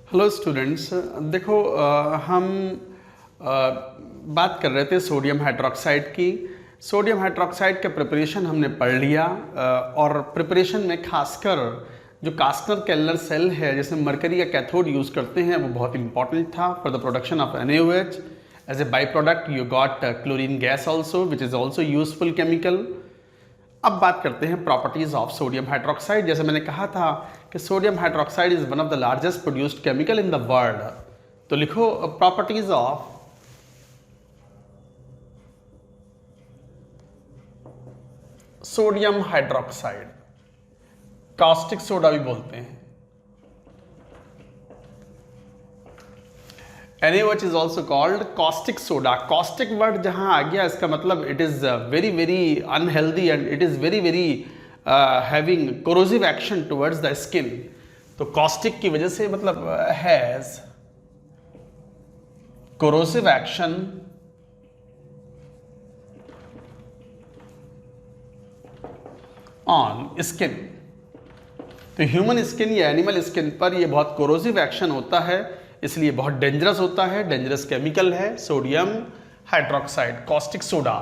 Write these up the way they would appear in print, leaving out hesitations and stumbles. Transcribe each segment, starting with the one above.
Hello students, देखो हम बात कर रहे थे सोडियम हाइड्रोक्साइड की। सोडियम हाइड्रोक्साइड का प्रिपरेशन हमने पढ़ लिया और प्रिपरेशन में खासकर जो कास्टर केल्लर सेल है जिसमें मरकरी का कैथोड यूज़ करते हैं वो बहुत इंपॉर्टेंट था for the production of NaOH। As a by product you got chlorine gas also which is also useful chemical. अब बात करते हैं प्रॉपर्टीज ऑफ सोडियम हाइड्रोक्साइड। जैसे मैंने कहा था कि sodium hydroxide is one of the largest produced chemical in the world. तो लिखो properties of sodium hydroxide, caustic soda भी बोलते हैं। NaOH is also called caustic soda. Caustic word जहां आ गया इसका मतलब it is very very unhealthy and it is very very having corrosive action towards the skin. तो caustic की वजह से मतलब has corrosive action on skin. तो ह्यूमन स्किन या एनिमल स्किन पर यह बहुत कोरोसिव एक्शन होता है, इसलिए बहुत डेंजरस होता है, डेंजरस केमिकल है सोडियम हाइड्रोक्साइड, कॉस्टिक सोडा।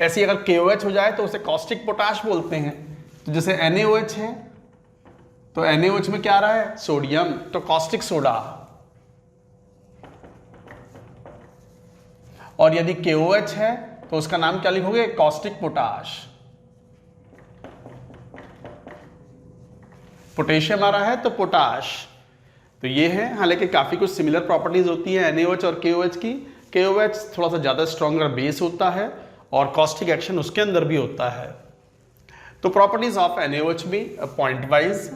ऐसी अगर KOH हो जाए तो उसे कॉस्टिक पोटाश बोलते हैं। तो जैसे NaOH है तो NaOH में क्या आ रहा है सोडियम, तो कॉस्टिक सोडा। और यदि KOH है तो उसका नाम क्या लिखोगे, कॉस्टिक पोटाश। पोटेशियम आ रहा है तो पोटाश। तो ये है, हालांकि काफ़ी कुछ सिमिलर प्रॉपर्टीज होती है NaOH और KOH की। KOH थोड़ा सा ज़्यादा स्ट्रॉन्गर बेस होता है और कॉस्टिक एक्शन उसके अंदर भी होता है। तो प्रॉपर्टीज ऑफ NaOH भी point wise,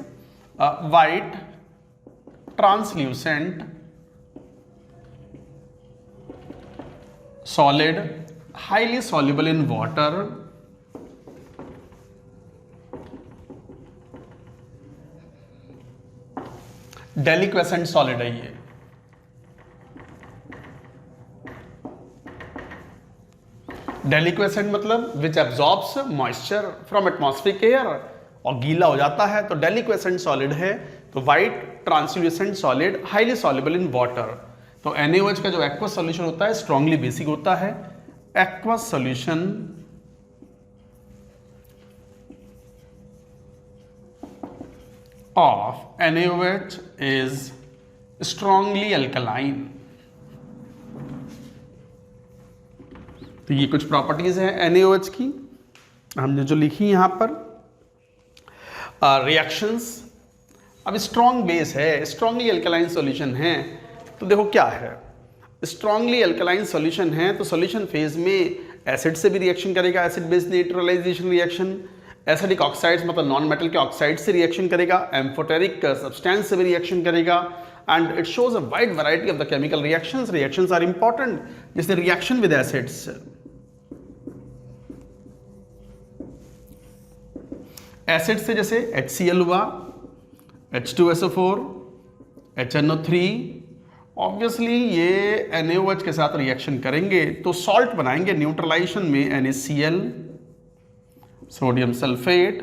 white, translucent, solid, highly soluble in water, deliquescent solid है ये। डेलिक्वेसेंट मतलब which absorbs moisture from atmospheric air, और गीला हो जाता है तो डेलिक्वेसेंट सॉलिड है। तो white, translucent solid, highly soluble in water. तो NaOH का जो एक्वस सॉल्यूशन होता है स्ट्रांगली बेसिक होता है। Aqueous solution of NaOH is strongly alkaline। तो ये कुछ प्रॉपर्टीज हैं NaOH की, हमने जो लिखी यहां पर। रिएक्शंस, अब स्ट्रॉन्ग बेस है, स्ट्रॉन्गली अल्कलाइन सॉल्यूशन है। तो देखो क्या है, स्ट्रॉन्गली अल्कलाइन सॉल्यूशन है तो सॉल्यूशन फेज में एसिड से भी रिएक्शन करेगा, acid base neutralisation reaction. Acidic oxides मतलब नॉन मेटल के ऑक्साइड से रिएक्शन करेगा, एम्फोटेरिक सब्सटेंस से भी रिएक्शन करेगा। And it shows a wide variety of the chemical reactions. Reactions are important, जैसे रिएक्शन विद एसिड्स। एसिड से जैसे HCl हुआ, H2SO4, HNO3, ऑब्वियसली ये NaOH के साथ रिएक्शन करेंगे तो सॉल्ट बनाएंगे न्यूट्रलाइजेशन में, NaCl, सोडियम सल्फेट।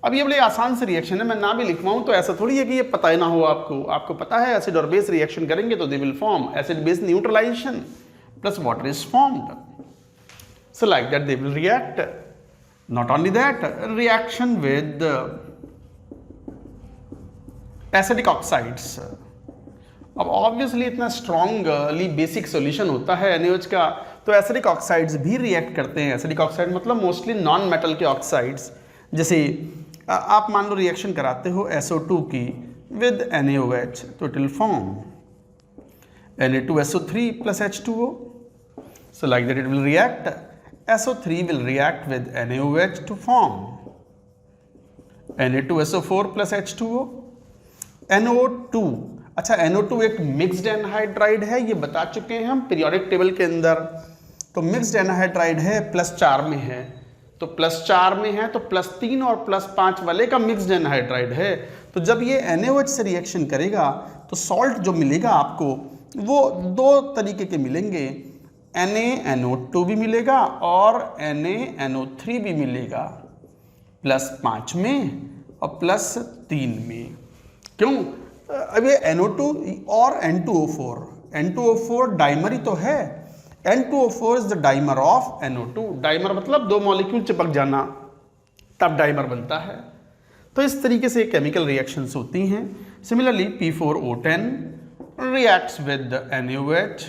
अब ये बड़े आसान से रिएक्शन है, मैं ना भी लिखवाऊं तो ऐसा थोड़ी है कि ये पता ही ना हो आपको। आपको पता है एसिड और बेस रिएक्शन करेंगे तो they will form acid base neutralisation plus water is formed. So like that they will react. Not only that, reaction with acidic oxides. अब ऑब्वियसली इतना स्ट्रॉन्गली बेसिक सॉल्यूशन होता है NaOH का, तो acidic oxides भी react करते हैं। Acidic oxide मतलब मोस्टली नॉन मेटल के ऑक्साइड्स। जैसे आप मान लो रिएक्शन कराते हो SO2 की विद NaOH तो it will form Na2SO3 plus H2O। So like that it will react, SO3 will react with NaOH to form Na2SO4 plus H2O। NO2, अच्छा NO2 एक मिक्स्ड एनहाइड्राइड है, ये बता चुके हैं हम पीरियोडिक टेबल के अंदर। तो मिक्स्ड एनहाइड्राइड है, +4 में है, तो +4 में है तो +3 और +5 वाले का मिक्स्ड एनहाइड्राइड है। तो जब ये NaOH से रिएक्शन करेगा तो सॉल्ट जो मिलेगा आपको वो दो तरीके के मिलेंगे, NaNO2 भी मिलेगा और NaNO3 भी मिलेगा, +5 में और +3 में। क्यों? अब ये NO2 और N2O4, N2O4 डाइमर ही तो है। N2O4 is the dimer of NO2। Dimer मतलब दो मॉलिक्यूल चिपक जाना, तब डाइमर बनता है। तो इस तरीके से केमिकल रिएक्शंस होती हैं। Similarly P4O10 reacts with the NaOH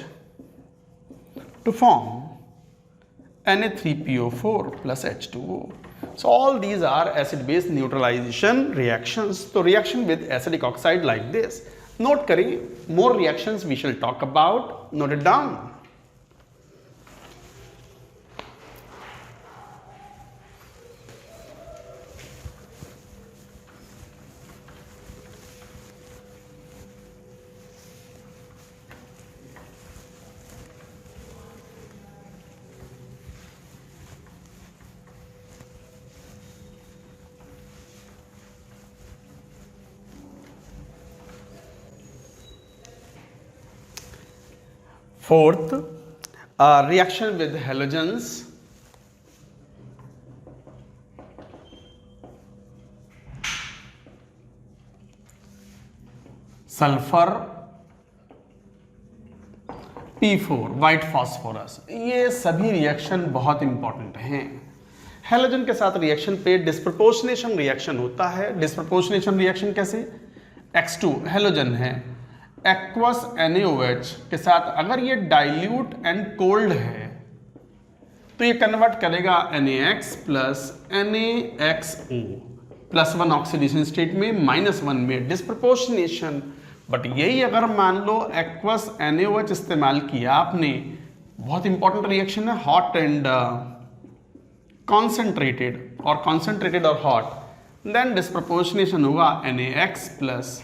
to form Na3PO4 plus H2O. So all these are acid-base neutralization reactions. तो reaction with acidic oxide like this. Note करें, more reactions we shall talk about. Note it down. Fourth, reaction with halogens. Sulphur P4 white phosphorus, ये सभी reaction बहुत important हैं। Halogen के साथ reaction पे disproportionation reaction होता है। डिस्प्रपोर्शनेशन रिएक्शन कैसे? X2 हेलोजन है, एक्वस NaOH के साथ अगर ये डाइल्यूट एंड कोल्ड है तो ये कन्वर्ट करेगा NaX plus NaXO +1 oxidation state में -1 में डिस्प्रपोर्शनेशन। बट यही अगर मान लो एक्वस NaOH इस्तेमाल किया आपने, बहुत इंपॉर्टेंट रिएक्शन है, हॉट एंड कॉन्सेंट्रेटेड और हॉट, देन डिस्प्रपोर्शनेशन हुआ NaX प्लस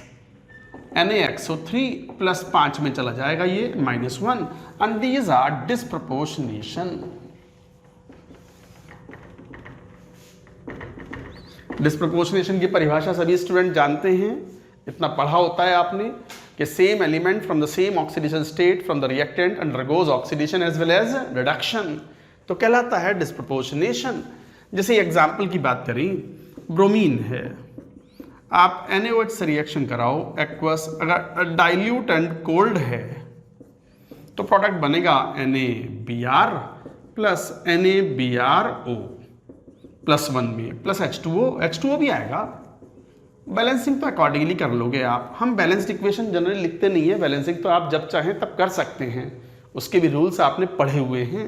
NaXO3 +5 में चला जाएगा ये -1 and these are disproportionation. Disproportionation की परिभाषा सभी स्टूडेंट जानते हैं, इतना पढ़ा होता है आपने कि same element from the same oxidation state from the reactant undergoes oxidation as well as reduction, तो कहलाता है डिस्प्रपोर्शनेशन। जैसे एग्जाम्पल की बात करें, ब्रोमीन है, आप NaOH से रिएक्शन कराओ एक्वस, अगर डाइल्यूट एंड कोल्ड है तो प्रोडक्ट बनेगा NaBr प्लस NaBrO +1 में प्लस H2O भी आएगा। बैलेंसिंग तो अकॉर्डिंगली कर लोगे आप। हम बैलेंस्ड इक्वेशन जनरली लिखते नहीं है, बैलेंसिंग तो आप जब चाहें तब कर सकते हैं, उसके भी रूल्स आपने पढ़े हुए हैं।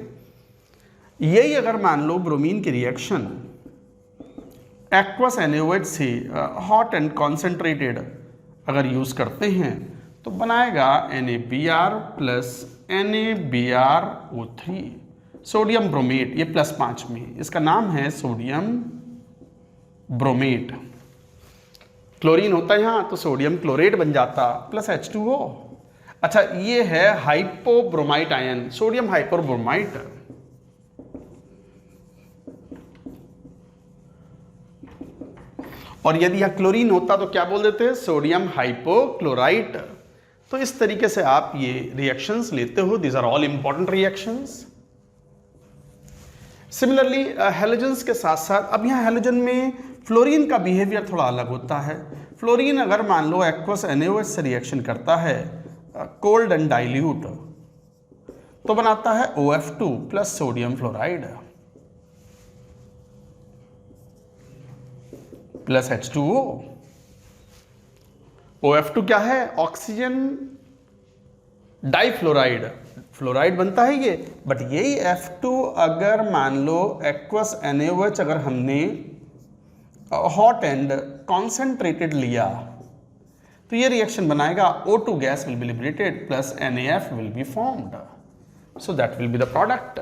यही अगर मान लो ब्रोमीन की रिएक्शन एक्वस NaOH से हॉट एंड कॉन्सेंट्रेटेड अगर यूज़ करते हैं तो बनाएगा NaBr plus NaBrO3 sodium bromate, ये +5 में, इसका नाम है सोडियम ब्रोमेट। क्लोरीन होता है यहाँ तो सोडियम क्लोरेट बन जाता प्लस H2O। अच्छा, ये है हाइपोब्रोमाइट आयन, सोडियम हाइपोब्रोमाइट। और यदि यह क्लोरीन होता तो क्या बोल देते हैं? Sodium hypochlorite. तो इस तरीके से आप ये रिएक्शंस लेते हो, these are all important reactions. Similarly halogens के साथ साथ, अब यहाँ हेलोजन में फ्लोरीन का बिहेवियर थोड़ा अलग होता है। फ्लोरीन अगर मान लो एक्वस NaOH से रिएक्शन करता है कोल्ड एंड डाइल्यूट तो बनाता है OF2 plus sodium fluoride plus H2O। OF2 क्या है? ऑक्सीजन डाइफ्लोराइड, फ्लोराइड बनता है ये। बट यही F2 अगर मान लो एक्वस NaOH अगर हमने हॉट एंड कॉन्सेंट्रेटेड लिया तो ये रिएक्शन बनाएगा O2 gas will be liberated plus NaF will be formed, so that will be the product.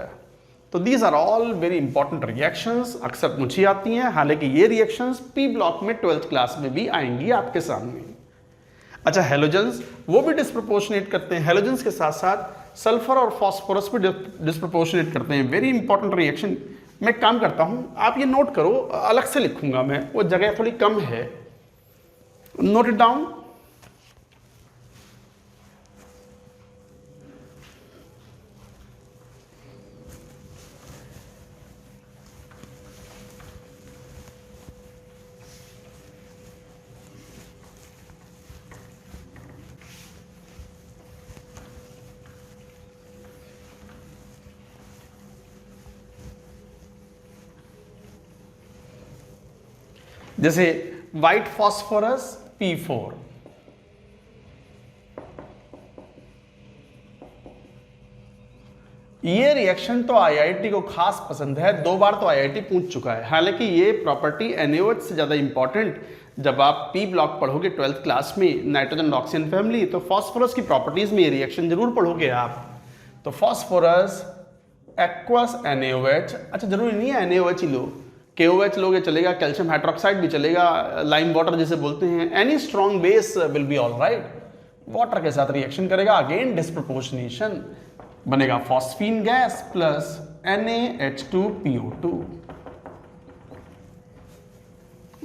तो these are all very important reactions, अक्सर पूछी आती हैं। हालांकि ये रिएक्शंस P ब्लॉक में 12th क्लास में भी आएंगी आपके सामने। अच्छा, हेलोजेंस वो भी डिस्प्रपोर्शनेट करते हैं, हेलोजेंस के साथ साथ सल्फर और फॉस्फोरस भी डिस्प्रपोर्शनेट करते हैं। Very important reaction. मैं काम करता हूं, आप ये नोट करो, अलग से लिखूंगा मैं, वो जगह थोड़ी कम है, नोट इट डाउन। जैसे व्हाइट फॉस्फोरस P4, ये रिएक्शन तो आईआईटी को खास पसंद है, 2 बार तो आईआईटी पूछ चुका है। हालांकि ये प्रॉपर्टी NaOH से ज़्यादा इंपॉर्टेंट, जब आप P ब्लॉक पढ़ोगे 12th क्लास में नाइट्रोजन ऑक्सीजन फैमिली, तो फॉस्फोरस की प्रॉपर्टीज में ये रिएक्शन जरूर पढ़ोगे आप। तो फॉस्फोरस एक्वस NaOH, अच्छा जरूरी नहीं है NaOH ही लो, KOH लोगे चलेगा, कैल्शियम हाइड्रोक्साइड भी चलेगा, लाइम वाटर जिसे बोलते हैं, any strong base will be all right. Water के साथ रिएक्शन करेगा, अगेन डिस्प्रपोर्शनेशन, बनेगा phosphine gas plus NaH2PO2।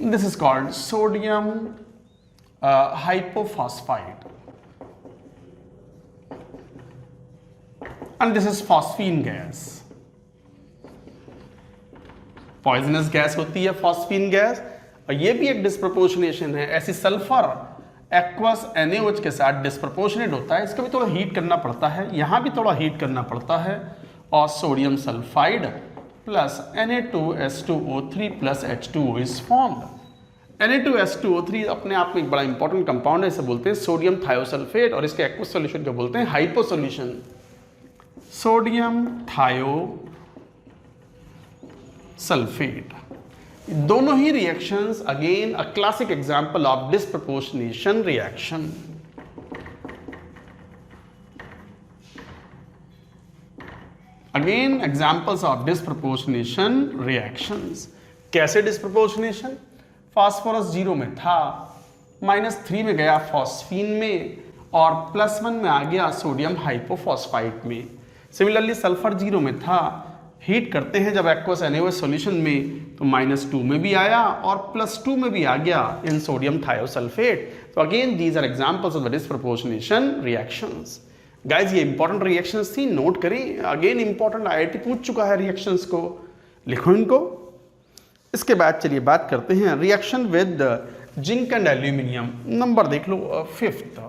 This is called sodium hypophosphide and this is phosphine gas. Poisonous gas होती है फॉस्फीन गैस, और ये भी एक डिस्प्रपोर्शनेशन है। ऐसी सल्फर एक्वस NaOH के साथ डिस्प्रपोर्शनेट होता है, इसको भी थोड़ा हीट करना पड़ता है, यहाँ भी थोड़ा हीट करना पड़ता है, और sodium sulphide plus Na2S2O3 plus H2O is formed. Na2S2O3 अपने आप में एक बड़ा इंपॉर्टेंट कंपाउंड है, इसे बोलते हैं सोडियम थायोसल्फेट, और इसके एक्वस सॉल्यूशन को बोलते हैं hypo solution. Sodium thiosulphate, दोनों ही reactions again a classic example of disproportionation reaction. Again examples of disproportionation reactions. कैसे डिस्प्रपोर्शनेशन? फास्फोरस 0 में था, -3 में गया फॉस्फीन में, और +1 में आ गया सोडियम हाइपोफॉस्फाइड में। सिमिलरली सल्फर 0 में था, हीट करते हैं जब एक्वस NaOH सॉल्यूशन में, तो -2 में भी आया और +2 में भी आ गया इन सोडियम थायोसल्फेट। तो again these are examples of the disproportionation reactions. Guys ये इंपॉर्टेंट रिएक्शंस थी, नोट करें, अगेन इंपॉर्टेंट, आईआईटी पूछ चुका है रिएक्शंस को, लिखो इनको। इसके बाद चलिए बात करते हैं reaction with zinc and aluminium. Number देख लो 5th।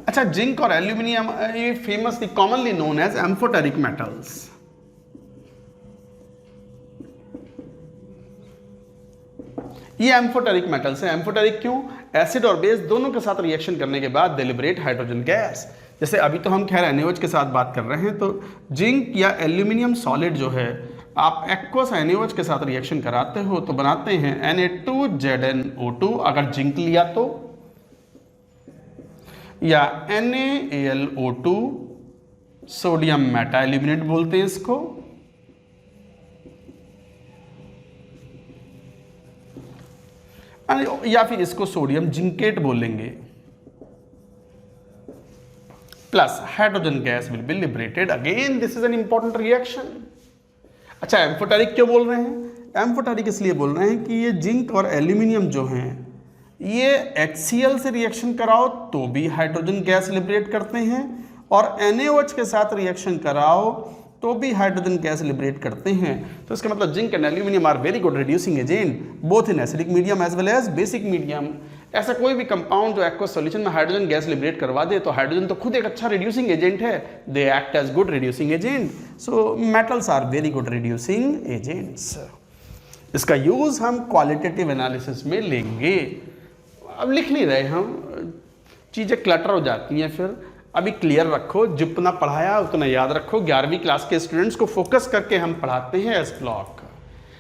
अच्छा, जिंक और एल्यूमिनियम ये famously commonly known as amphoteric metals. ये एम्फोटेरिक मेटल्स है। एम्फोटेरिक क्यों? एसिड और बेस दोनों के साथ रिएक्शन करने के बाद दे लिबरेट हाइड्रोजन गैस। जैसे अभी तो हम खैर NaOH के साथ बात कर रहे हैं, तो जिंक या एल्यूमिनियम सॉलिड जो है, आप एक्वस NaOH के साथ रिएक्शन कराते हो तो बनाते हैं Na2ZnO2 अगर जिंक लिया तो, या NaAlO2 सोडियम मेटा एल्यूमिनेट बोलते हैं इसको, या फिर इसको सोडियम जिंकेट बोलेंगे, plus hydrogen gas will be liberated. Again this is an important reaction. अच्छा, एम्फोटेरिक क्यों बोल रहे हैं? एम्फोटेरिक इसलिए बोल रहे हैं कि ये जिंक और एल्यूमिनियम जो हैं, ये HCl से रिएक्शन कराओ तो भी हाइड्रोजन गैस लिबरेट करते हैं, और NaOH के साथ रिएक्शन कराओ तो भी हाइड्रोजन गैस लिबरेट करते हैं। तो इसका मतलब zinc and aluminium are very good reducing agent both in acidic medium as well as basic medium. ऐसा कोई भी कंपाउंड जो एक्वस सॉल्यूशन में हाइड्रोजन गैस लिबरेट करवा दे, तो हाइड्रोजन तो खुद एक अच्छा रिड्यूसिंग एजेंट है, they act as good reducing agent. So metals are very good reducing agents. इसका यूज हम क्वालिटेटिव एनालिसिस में लेंगे। अब लिख नहीं रहे हम, चीज़ें क्लटर हो जाती हैं फिर। अभी क्लियर रखो, जितना पढ़ाया उतना याद रखो। 11वीं क्लास के स्टूडेंट्स को फोकस करके हम पढ़ाते हैं एस ब्लॉक।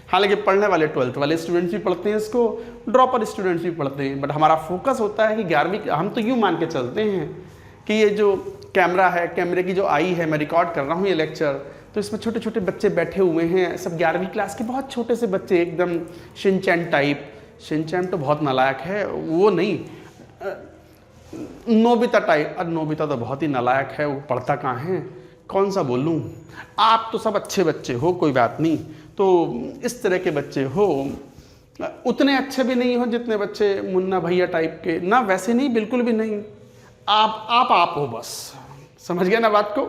हालांकि पढ़ने वाले 12th वाले स्टूडेंट्स भी पढ़ते हैं इसको, ड्रॉपर स्टूडेंट्स भी पढ़ते हैं, बट हमारा फोकस होता है कि 11वीं, हम तो यूँ मान के चलते हैं कि ये जो कैमरा है, कैमरे की जो आई है, मैं रिकॉर्ड कर रहा हूँ ये लेक्चर, तो इसमें छोटे छोटे बच्चे बैठे हुए हैं, सब 11वीं क्लास के बहुत छोटे से बच्चे, एकदम शिनचैन टाइप। शिनचैन तो बहुत नालायक है, वो नहीं, नोबिता टाइप। और नोबिता तो बहुत ही नालायक है, वो पढ़ता कहाँ है, कौन सा बोलूँ। आप तो सब अच्छे बच्चे हो, कोई बात नहीं। तो इस तरह के बच्चे हो, उतने अच्छे भी नहीं हो जितने बच्चे मुन्ना भैया टाइप के, ना वैसे नहीं, बिल्कुल भी नहीं। आप हो बस, समझ गया ना बात को।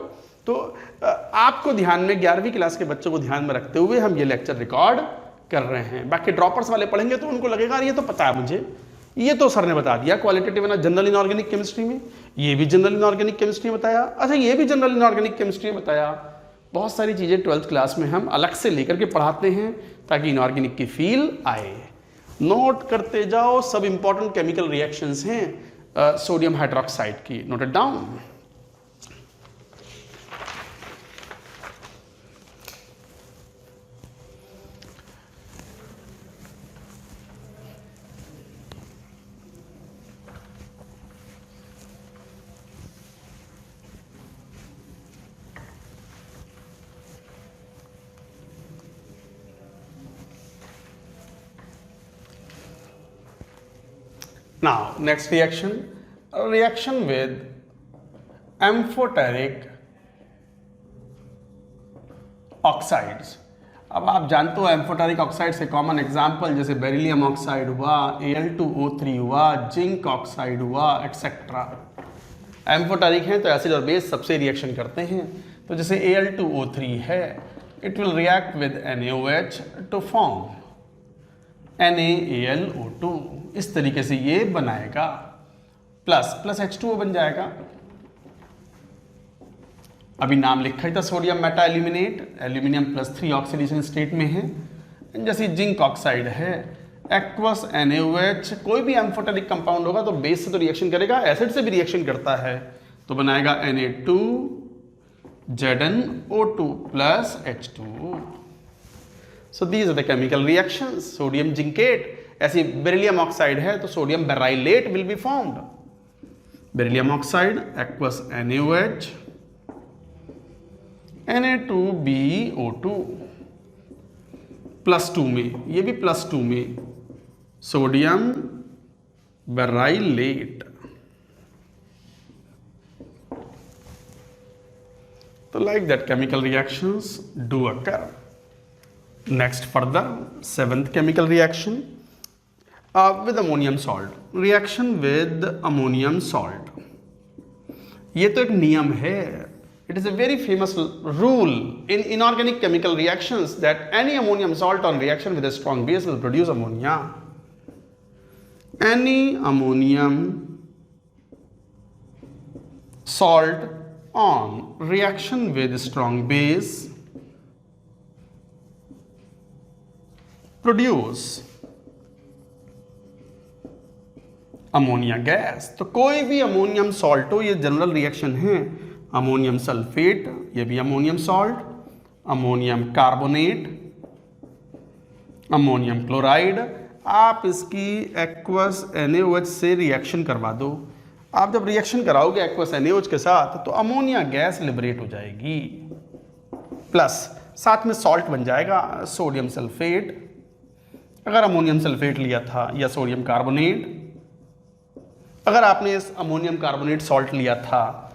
तो आपको ध्यान में, 11वीं क्लास के बच्चों को ध्यान में रखते हुए हम ये लेक्चर रिकॉर्ड कर रहे हैं। बाकी ड्रॉपर्स वाले पढ़ेंगे तो उनको लगेगा ये तो पता है मुझे, ये तो सर ने बता दिया क्वालिटेटिव ना जनरल इनऑर्गेनिक केमिस्ट्री में, ये भी जनरल इनऑर्गेनिक केमिस्ट्री में बताया, अच्छा ये भी जनरल इनऑर्गेनिक केमिस्ट्री में बताया, बहुत सारी चीज़ें 12th क्लास में हम अलग से लेकर के पढ़ाते हैं ताकि इनऑर्गेनिक की फील आए। नोट करते जाओ, सब इंपॉर्टेंट केमिकल रिएक्शंस हैं सोडियम हाइड्रोक्साइड की, note it down. Now, next reaction, a reaction with amphoteric oxides। अब आप जानते हो एम्फोटेरिक ऑक्साइड से कॉमन एग्जाम्पल जैसे बेरिलियम ऑक्साइड हुआ, Al2O3 हुआ, जिंक ऑक्साइड हुआ, एक्सेट्रा। एम्फोटेरिक हैं तो एसिड और बेस सबसे रिएक्शन करते हैं। तो जैसे Al2O3 है, it will react with NaOH to form NaAlO2। इस तरीके से ये बनाएगा, प्लस H2O बन जाएगा। अभी नाम लिखा ही था, sodium Meta aluminate, aluminium +3 oxidation state में है। जैसे जिंक ऑक्साइड है, एक्वस NaOH, कोई भी एम्फोटेरिक कंपाउंड होगा तो बेस से तो रिएक्शन करेगा, एसिड से भी रिएक्शन करता है, तो बनाएगा Na2ZnO2 plus H2O। So these are the chemical reactions। Sodium zincate, ऐसी बेरिलियम ऑक्साइड है तो sodium beryllate will be formed. Beryllium oxide, aqueous NaOH, Na2BO2 +2 में, ये भी +2 में सोडियम बेराइलेट। तो like that chemical reactions do occur. Next further, 7th chemical reaction with ammonium salt। Reaction with ammonium salt, ये तो एक नियम है। It is a very famous rule in inorganic chemical reactions that any ammonium salt on reaction with a strong base will produce ammonia। Any ammonium salt on reaction with strong base produce ammonia gas. तो कोई भी ammonium salt हो, ये general reaction है। Ammonium sulphate, ये भी ammonium salt, ammonium carbonate, ammonium chloride, आप इसकी एक्वस NaOH से रिएक्शन करवा दो। आप जब रिएक्शन कराओगे एक्वस NaOH के साथ तो अमोनिया गैस लिबरेट हो जाएगी, प्लस साथ में सॉल्ट बन जाएगा सोडियम सल्फेट। अगर अमोनियम सल्फेट लिया था, या सोडियम कार्बोनेट, अगर आपने इस अमोनियम कार्बोनेट सॉल्ट लिया था,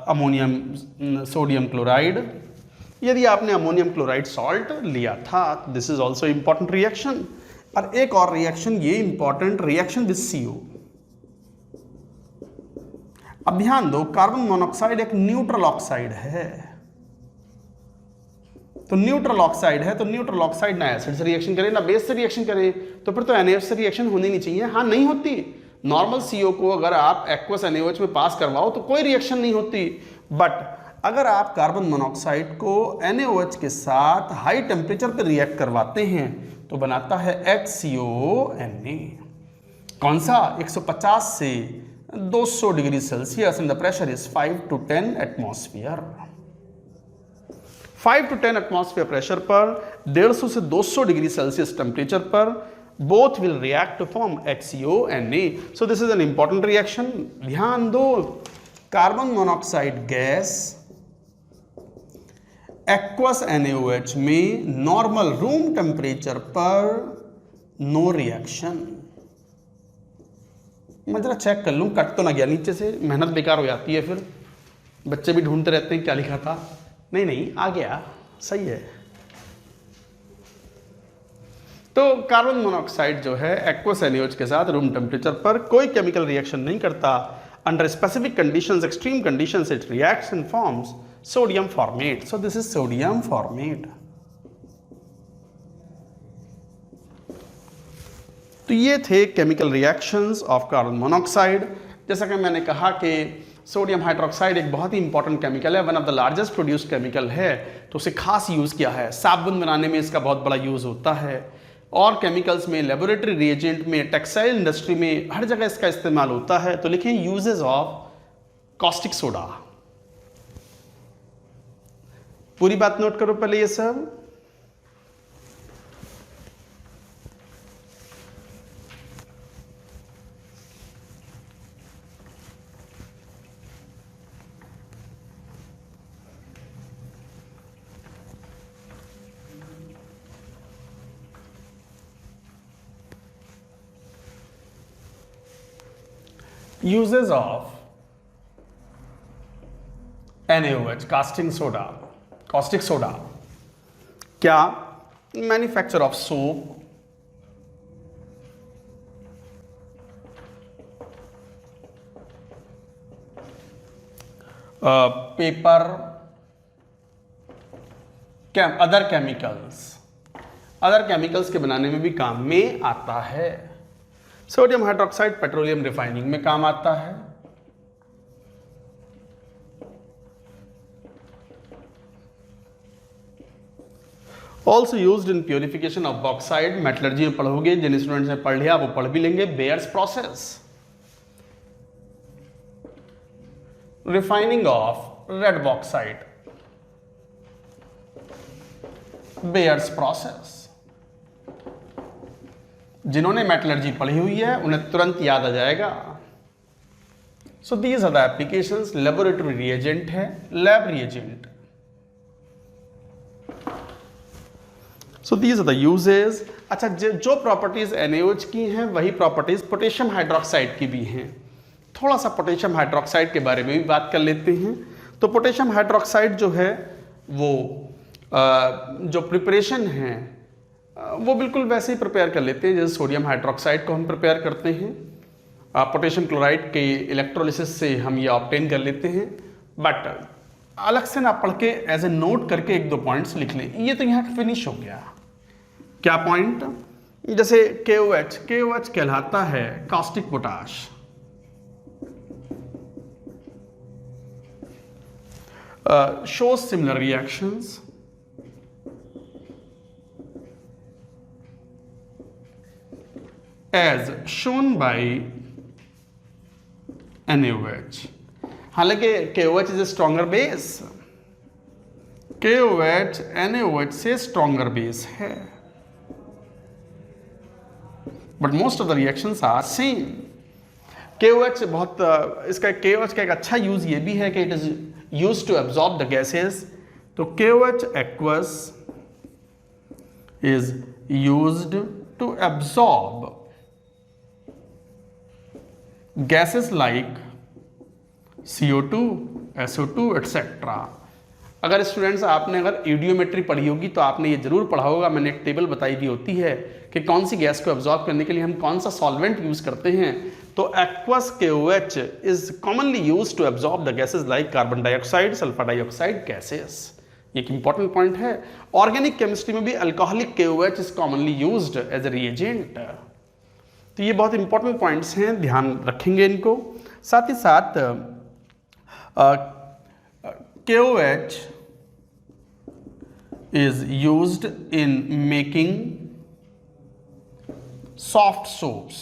अमोनियम सोडियम क्लोराइड, यदि आपने अमोनियम क्लोराइड सॉल्ट लिया था, this is also important reaction. और एक और रिएक्शन, ये इंपॉर्टेंट रिएक्शन विद CO। अब ध्यान दो, कार्बन मोनोऑक्साइड एक न्यूट्रल ऑक्साइड है, तो न्यूट्रल ऑक्साइड है तो न्यूट्रल ऑक्साइड ना एसिड से रिएक्शन करे ना बेस से रिएक्शन करे, तो फिर तो NaOH से रिएक्शन होनी नहीं चाहिए। हाँ, नहीं होती। नॉर्मल CO को अगर आप एक्वस NaOH में पास करवाओ तो कोई रिएक्शन नहीं होती, बट अगर आप कार्बन मोनोऑक्साइड को NaOH के साथ हाई टेम्परेचर पर रिएक्ट करवाते हैं तो बनाता है HCONa। कौन सा? 150 से 200 degree Celsius and the pressure is 5 to 10 atmosphere. 5 to 10 atmosphere pressure पर 150 से 200 डिग्री सेल्सियस टेम्परेचर पर both will react to form HCONa। So this is an important reaction. ध्यान दो, carbon monoxide gas aqueous NaOH में normal room temperature पर no reaction. मैं जरा check कर लूं कट तो ना गया नीचे से, मेहनत बेकार हो जाती है, फिर बच्चे भी ढूंढते रहते हैं क्या लिखा था। नहीं आ गया, सही है। तो कार्बन मोनोऑक्साइड जो है एक्वस NaOH के साथ रूम टेम्परेचर पर कोई केमिकल रिएक्शन नहीं करता। Under specific conditions, extreme conditions, it reacts and forms sodium format. So this is sodium format. तो ये थे chemical reactions of carbon monoxide. जैसा कि मैंने कहा कि सोडियम हाइड्रोक्साइड एक बहुत ही इंपॉर्टेंट केमिकल है, one of the largest produced chemical है, तो उसे खास यूज़ किया है। साबुन बनाने में इसका बहुत बड़ा यूज़ होता है, और केमिकल्स में, लेबोरेटरी रिएजेंट में, टेक्सटाइल इंडस्ट्री में, हर जगह इसका इस्तेमाल होता है। तो लिखें यूजेस ऑफ कॉस्टिक सोडा। पूरी बात नोट करो पहले ये सब। Uses of NaOH, caustic soda, क्या? Manufacture of soap, paper, other chemicals के बनाने में भी काम में आता है। सोडियम हाइड्रोक्साइड पेट्रोलियम रिफाइनिंग में काम आता है। Also used in purification of bauxite, metallurgy में पढ़ोगे, जिन स्टूडेंट्स ने पढ़ लिया वो पढ़ भी लेंगे। Bayer's process, refining of red bauxite, Bayer's process. जिन्होंने मेटलर्जी पढ़ी हुई है उन्हें तुरंत याद आ जाएगा। So these are the applications. Laboratory reagent है, lab reagent. So these are the uses. अच्छा, जो प्रॉपर्टीज NaOH की हैं वही प्रॉपर्टीज पोटेशियम हाइड्रोक्साइड की भी हैं। थोड़ा सा पोटेशियम हाइड्रोक्साइड के बारे में भी बात कर लेते हैं। तो पोटेशियम हाइड्रोक्साइड जो है वो जो प्रिपरेशन है वो बिल्कुल वैसे ही प्रिपेयर कर लेते हैं जैसे सोडियम हाइड्रोक्साइड को हम प्रिपेयर करते हैं। पोटेशियम क्लोराइड के इलेक्ट्रोलिसिस से हम ये ऑब्टेन कर लेते हैं। बट अलग से ना पढ़ के एज ए नोट करके एक दो पॉइंट्स लिख लें। ये तो यहाँ फिनिश हो गया। क्या पॉइंट? जैसे KOH कहलाता है caustic potash. shows similar reactions as shown by NaOH। हालांकि KOH is a stronger base, KOH NaOH से स्ट्रॉन्गर बेस है, but most of the reactions are same. KOH बहुत इसका KOH का एक अच्छा यूज ये भी है कि it is used to absorb the gases. तो KOH aqueous is used to absorb gases like CO2, SO2 etc. अगर स्टूडेंट्स आपने अगर ईडियोमेट्री पढ़ी होगी तो आपने ये जरूर पढ़ा होगा। मैंने एक टेबल बताई भी होती है कि कौन सी गैस को एब्जॉर्ब करने के लिए हम कौन सा सॉल्वेंट यूज करते हैं। तो aqueous KOH is commonly used to absorb the gases like carbon dioxide, sulphur dioxide gases. एक इंपॉर्टेंट पॉइंट है। ऑर्गेनिक केमिस्ट्री में भी alcoholic KOH is commonly used as a reagent। तो ये बहुत इंपॉर्टेंट पॉइंट्स हैं, ध्यान रखेंगे इनको। साथ ही साथ KOH is used in making soft soaps।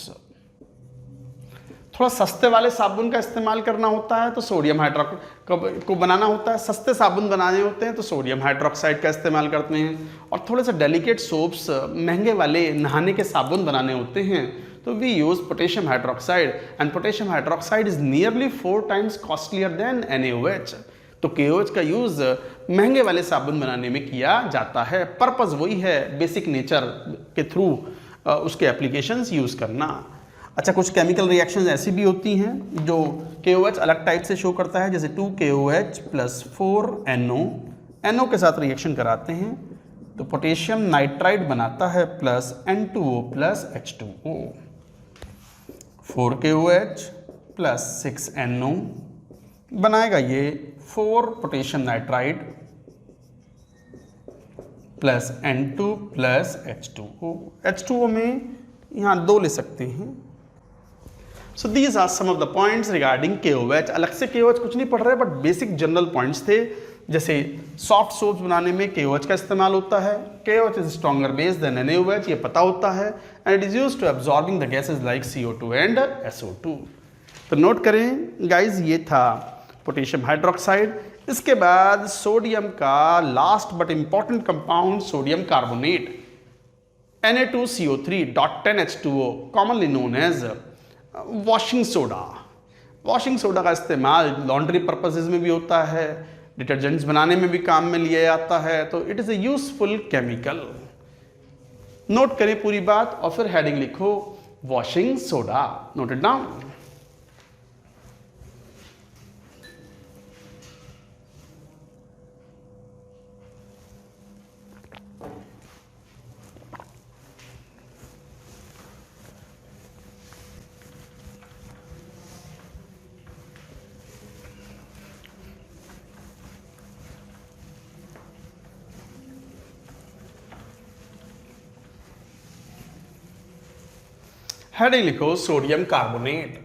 थोड़ा सस्ते वाले साबुन का इस्तेमाल करना होता है तो सोडियम हाइड्रोक्साइड को बनाना होता है। सस्ते साबुन बनाने होते हैं तो सोडियम हाइड्रोक्साइड का इस्तेमाल करते हैं। और थोड़े से डेलिकेट सोप्स, महंगे वाले नहाने के साबुन बनाने होते हैं तो we use potassium hydroxide, and potassium hydroxide is nearly 4 times costlier than NaOH। तो KOH का यूज महंगे वाले साबुन बनाने में किया जाता है। पर्पस वही है, बेसिक नेचर के थ्रू उसके एप्लीकेशंस यूज करना। अच्छा, कुछ केमिकल रिएक्शंस ऐसी भी होती हैं जो KOH अलग टाइप से शो करता है, जैसे 2KOH + 4NO। NO के साथ रिएक्शन कराते हैं तो पोटेशियम नाइट्राइड बनाता है plus N2O + H2O। 4KOH + 6NO बनाएगा ये 4 potassium nitride plus N2 + H2O। H2O में यहाँ 2 ले सकते हैं। So these are some of the points regarding KOH। अलग से KOH कुछ नहीं पढ़ रहे, बट बेसिक जनरल पॉइंट्स थे। जैसे सॉफ्ट सोप्स बनाने में KOH का इस्तेमाल होता है। KOH is stronger base than NaOH, ये पता होता है। And it is used to absorbing the gases like CO2 and SO2। तो नोट करें गाइज, ये था पोटेशियम हाइड्रोक्साइड। इसके बाद सोडियम का last but important compound sodium carbonate Na2CO3.10H2O, commonly known as washing soda. Washing soda का इस्तेमाल laundry purposes में भी होता है, डिटर्जेंट्स बनाने में भी काम में लिया जाता है। तो it is a useful chemical. Note करें पूरी बात और फिर हेडिंग लिखो washing soda. Note it down. Heading लिखो सोडियम कार्बोनेट।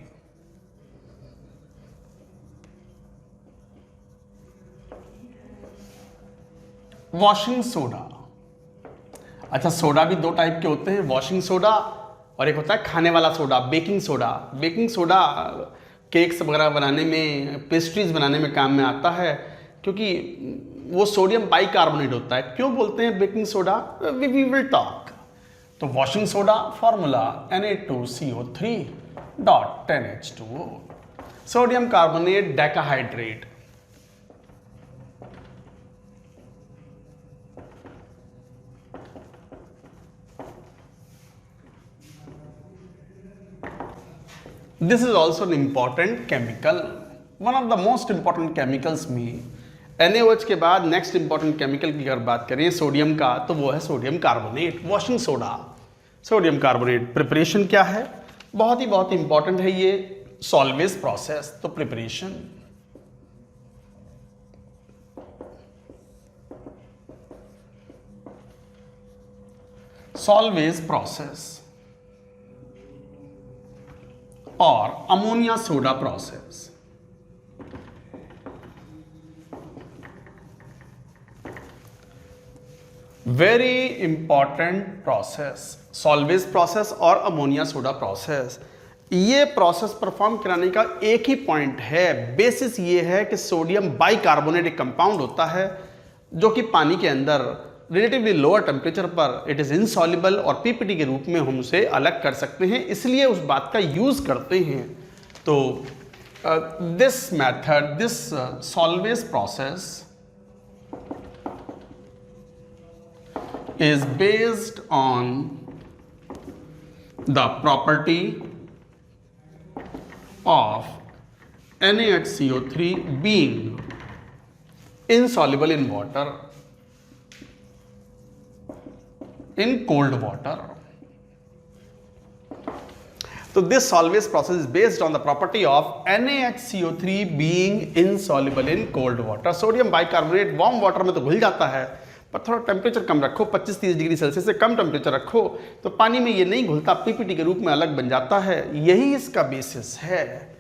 Washing soda. अच्छा, सोडा भी दो टाइप के होते हैं, वॉशिंग सोडा और एक होता है खाने वाला soda, baking soda. Baking soda cakes वगैरह बनाने में, पेस्ट्रीज बनाने में काम में आता है, क्योंकि वो सोडियम बाइकार्बोनेट होता है। क्यों बोलते हैं baking soda, we will talk. तो washing soda formula Na2CO3.10H2O, sodium carbonate decahydrate. This is also an important chemical, one of the most important chemicals में। NaOH के बाद नेक्स्ट इंपॉर्टेंट केमिकल की अगर बात करें सोडियम का, तो वो है sodium carbonate, washing soda. Sodium carbonate preparation क्या है, बहुत इंपॉर्टेंट है ये, सॉल्वेज प्रोसेस। तो प्रिपरेशन सॉल्वेज प्रोसेस और ammonia soda process. Very important process, Solvay's process और अमोनिया सोडा प्रोसेस। ये प्रोसेस परफॉर्म कराने का एक ही पॉइंट है, बेसिस ये है कि सोडियम बाइकार्बोनेट एक कंपाउंड होता है जो कि पानी के अंदर रिलेटिवली लोअर टेम्परेचर पर इट इज इनसॉल्युबल और पीपीटी के रूप में हम उसे अलग कर सकते हैं, इसलिए उस बात का यूज करते हैं। तो this method, this salvage process is based on the property of NaHCO3 being insoluble in water, in cold water. So this solvase process is based on the property of NaHCO3 being insoluble in cold water. Sodium bicarbonate warm water में तो घुल जाता है, पर थोड़ा temperature कम रखो, 25-30 degree Celsius से कम temperature रखो तो पानी में ये नहीं घुलता, पीपीटी के रूप में अलग बन जाता है। यही इसका बेसिस है।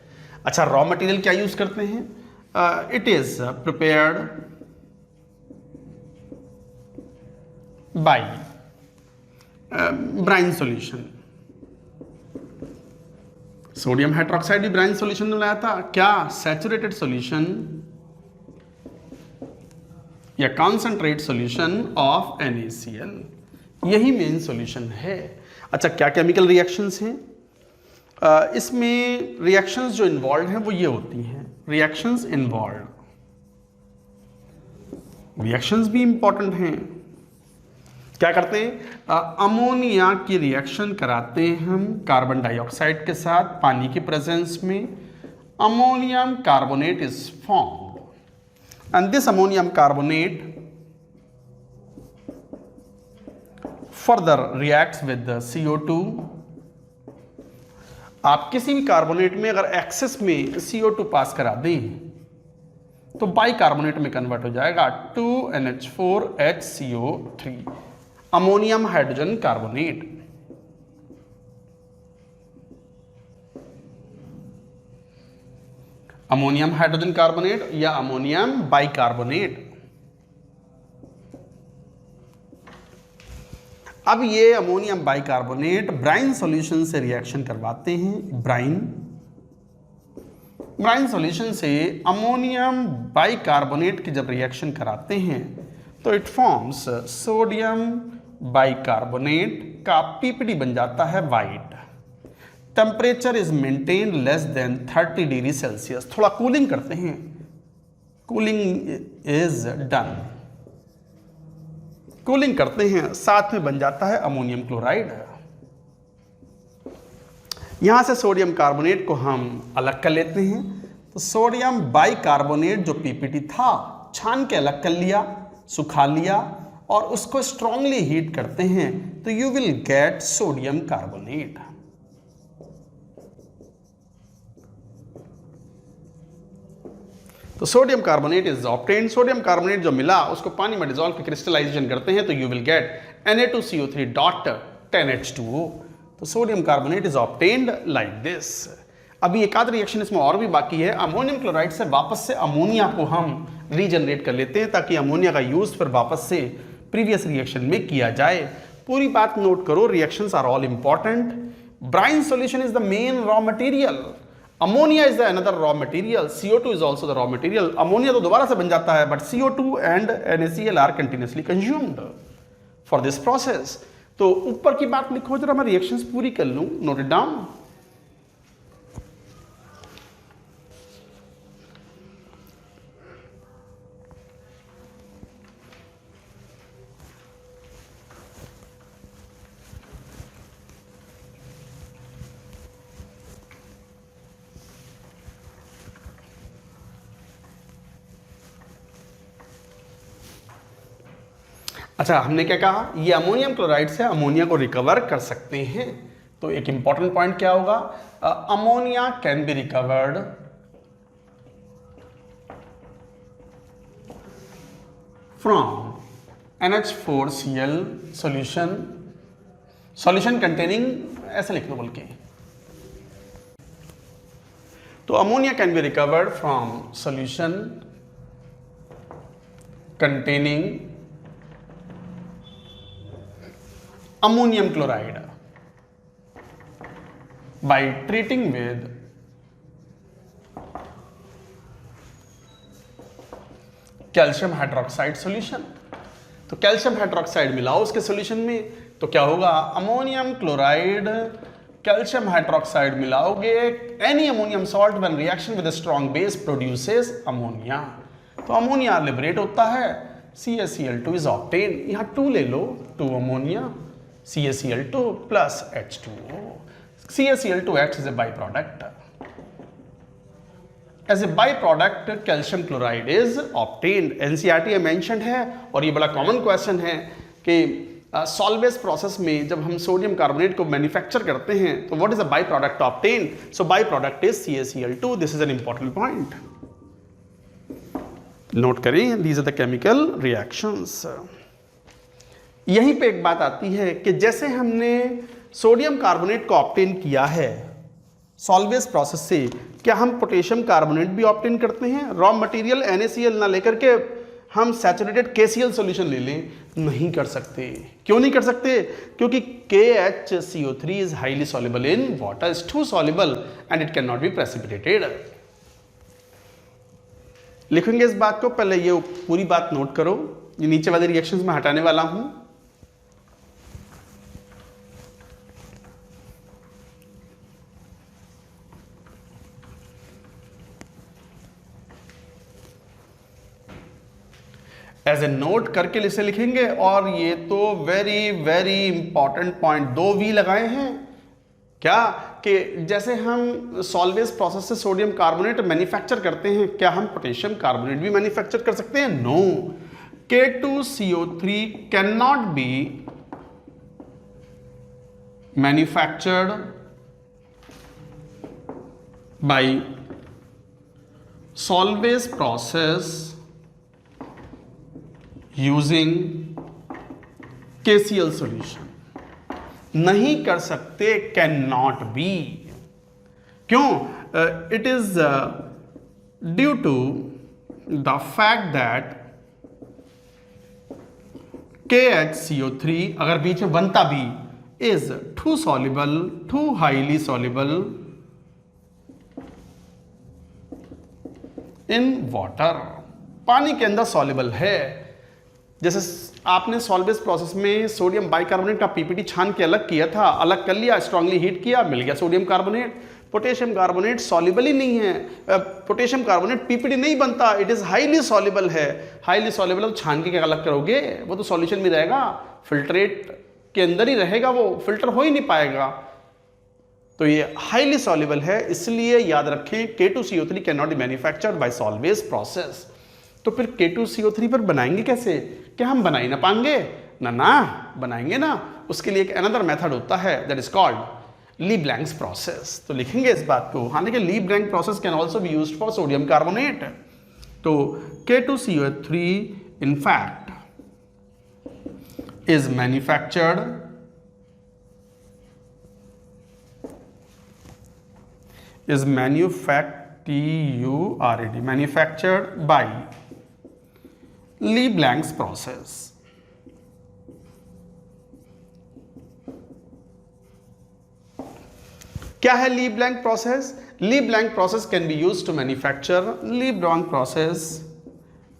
अच्छा, रॉ मटेरियल क्या यूज करते हैं? It is prepared by brine solution. Sodium hydroxide भी ब्राइन सॉल्यूशन में लाया था, क्या सैचुरेटेड सॉल्यूशन या कॉन्सेंट्रेट सॉल्यूशन ऑफ NaCl, यही मेन सॉल्यूशन है। अच्छा, क्या केमिकल रिएक्शंस हैं? इसमें रिएक्शंस जो इन्वॉल्व हैं वो ये होती हैं, रिएक्शंस इन्वॉल्व, रिएक्शंस भी इंपॉर्टेंट हैं। क्या करते हैं? अमोनिया की रिएक्शन कराते हैं हम कार्बन डाइऑक्साइड के साथ पानी की प्रेजेंस में, ammonium carbonate is form and this ammonium carbonate further reacts with the CO2। आप किसी भी कार्बोनेट में अगर एक्सेस में CO2 पास करा दें तो बाइकार्बोनेट में कन्वर्ट हो जाएगा 2NH4HCO3, ammonium hydrogen carbonate. Ammonium hydrogen carbonate या अमोनियम बाइकार्बोनेट। अब ये अमोनियम बाइकार्बोनेट ब्राइन सॉल्यूशन से रिएक्शन करवाते हैं। ब्राइन सॉल्यूशन से अमोनियम बाइकार्बोनेट की जब रिएक्शन कराते हैं तो इट फॉर्म्स सोडियम बाइकार्बोनेट का पीपीटी बन जाता है white. Temperature is maintain less than 30 degree Celsius. थोड़ा कूलिंग करते हैं, कूलिंग इज डन, कूलिंग करते हैं, साथ में बन जाता है अमोनियम क्लोराइड। यहां से सोडियम कार्बोनेट को हम अलग कर लेते हैं। तो सोडियम बाइकार्बोनेट जो पीपीटी था छान के अलग कर लिया, सुखा लिया और उसको स्ट्रांगली हीट करते हैं तो you will get sodium carbonate. तो sodium carbonate is obtained. Sodium carbonate जो मिला उसको पानी में डिसॉल्व करके क्रिस्टलाइजेशन करते हैं तो यू विल गेट Na2CO3.10H2O। तो sodium carbonate is obtained like this. अभी एक आध रिएक्शन इसमें और भी बाकी है। अमोनियम क्लोराइड से वापस से अमोनिया को हम रीजनरेट कर लेते हैं ताकि अमोनिया का यूज फिर वापस से प्रीवियस रिएक्शन में किया जाए। पूरी बात नोट करो, reactions are all important. Brine solution is the main raw material, ammonia is the another raw material, CO2 is also the raw material. Ammonia तो दोबारा से बन जाता है but CO2 and NaCl are continuously consumed for this process. तो ऊपर की बात लिखो जरा, मैं रिएक्शंस पूरी कर लूं, नोट इट डाउन। अच्छा, हमने क्या कहा, ये अमोनियम क्लोराइड से अमोनिया को रिकवर कर सकते हैं। तो एक इंपॉर्टेंट पॉइंट क्या होगा, ammonia can be recovered from NH4Cl solution containing, ऐसे लिख लो बोल के। तो ammonia can be recovered from solution containing ammonium chloride by treating with calcium hydroxide solution. तो कैल्शियम हाइड्रोक्साइड मिलाओ उसके सॉल्यूशन में तो क्या होगा, अमोनियम क्लोराइड कैल्शियम हाइड्रोक्साइड मिलाओगे, any ammonium salt when reaction with strong base produces ammonia. तो ammonia liberate होता है, CaCl2 इज ऑब्टेन। यहां 2 ले लो, 2 ammonia CaCl2 plus H2O. CaCl2 acts as a byproduct. As a byproduct, calcium chloride is obtained. NCERT में mentioned है और ये बड़ा common question है कि solvase process में जब हम सोडियम कार्बोनेट को मैन्युफैक्चर करते हैं तो what is the byproduct obtained? So byproduct is CaCl2. This is an important point. Note करें, these are the chemical reactions. यहीं पे एक बात आती है कि जैसे हमने सोडियम कार्बोनेट को ऑब्टेन किया है सॉल्वेज प्रोसेस से, क्या हम पोटेशियम कार्बोनेट भी ऑब्टेन करते हैं? रॉ मटेरियल NaCl ना लेकर के हम सैचुरेटेड KCl सॉल्यूशन ले लें? नहीं कर सकते। क्यों नहीं कर सकते? क्योंकि KHCO3 is highly soluble in water, is too soluble and it can not be precipitated. लिखेंगे इस बात को, पहले ये पूरी बात नोट करो। ये नीचे वाले रिएक्शंस में हटाने वाला हूं। एज ए नोट करके इसे लिखेंगे। और ये तो very very important point 2V लगाए हैं क्या, कि जैसे हम सॉल्वेज प्रोसेस से सोडियम कार्बोनेट मैन्युफैक्चर करते हैं, क्या हम पोटेशियम कार्बोनेट भी मैन्युफैक्चर कर सकते हैं? No. K2CO3 can not be manufactured by Solvay process using KCl solution. नहीं कर सकते, कैन नॉट बी। क्यों? It is due to the fact that KHCO3 अगर बीच में बनता भी is too soluble, too highly soluble in water, पानी के अंदर सॉल्युबल है। जैसे आपने सॉल्वेज प्रोसेस में सोडियम बाइकार्बोनेट का पीपीटी छान के अलग किया था, अलग कर लिया, स्ट्रांगली हीट किया, मिल गया sodium carbonate. Potassium carbonate soluble ही नहीं है, पोटेशियम कार्बोनेट पीपीटी नहीं बनता, इट इज हाईली सॉल्युबल है। हाईली सॉल्युबल अब छान के क्या अलग करोगे, वो तो सॉल्यूशन में रहेगा, फिल्ट्रेट के अंदर ही रहेगा, वो फिल्टर हो ही नहीं पाएगा। तो ये हाईली सॉल्युबल है, इसलिए याद रखें K2CO3 can not be manufactured by Solvay process. तो फिर K2CO3 पर बनाएंगे कैसे? क्या हम बना ही ना पाएंगे? ना बनाएंगे ना, उसके लिए एक अनदर मेथड होता है that is called Leblanc's process. तो लिखेंगे इस बात को, हालांकि Leblanc process can also be used for sodium carbonate. तो K2CO3 in fact is manufactured by ली-ब्लैंक्स process। क्या है Leblanc process? Leblanc process can be used to manufacture, Leblanc process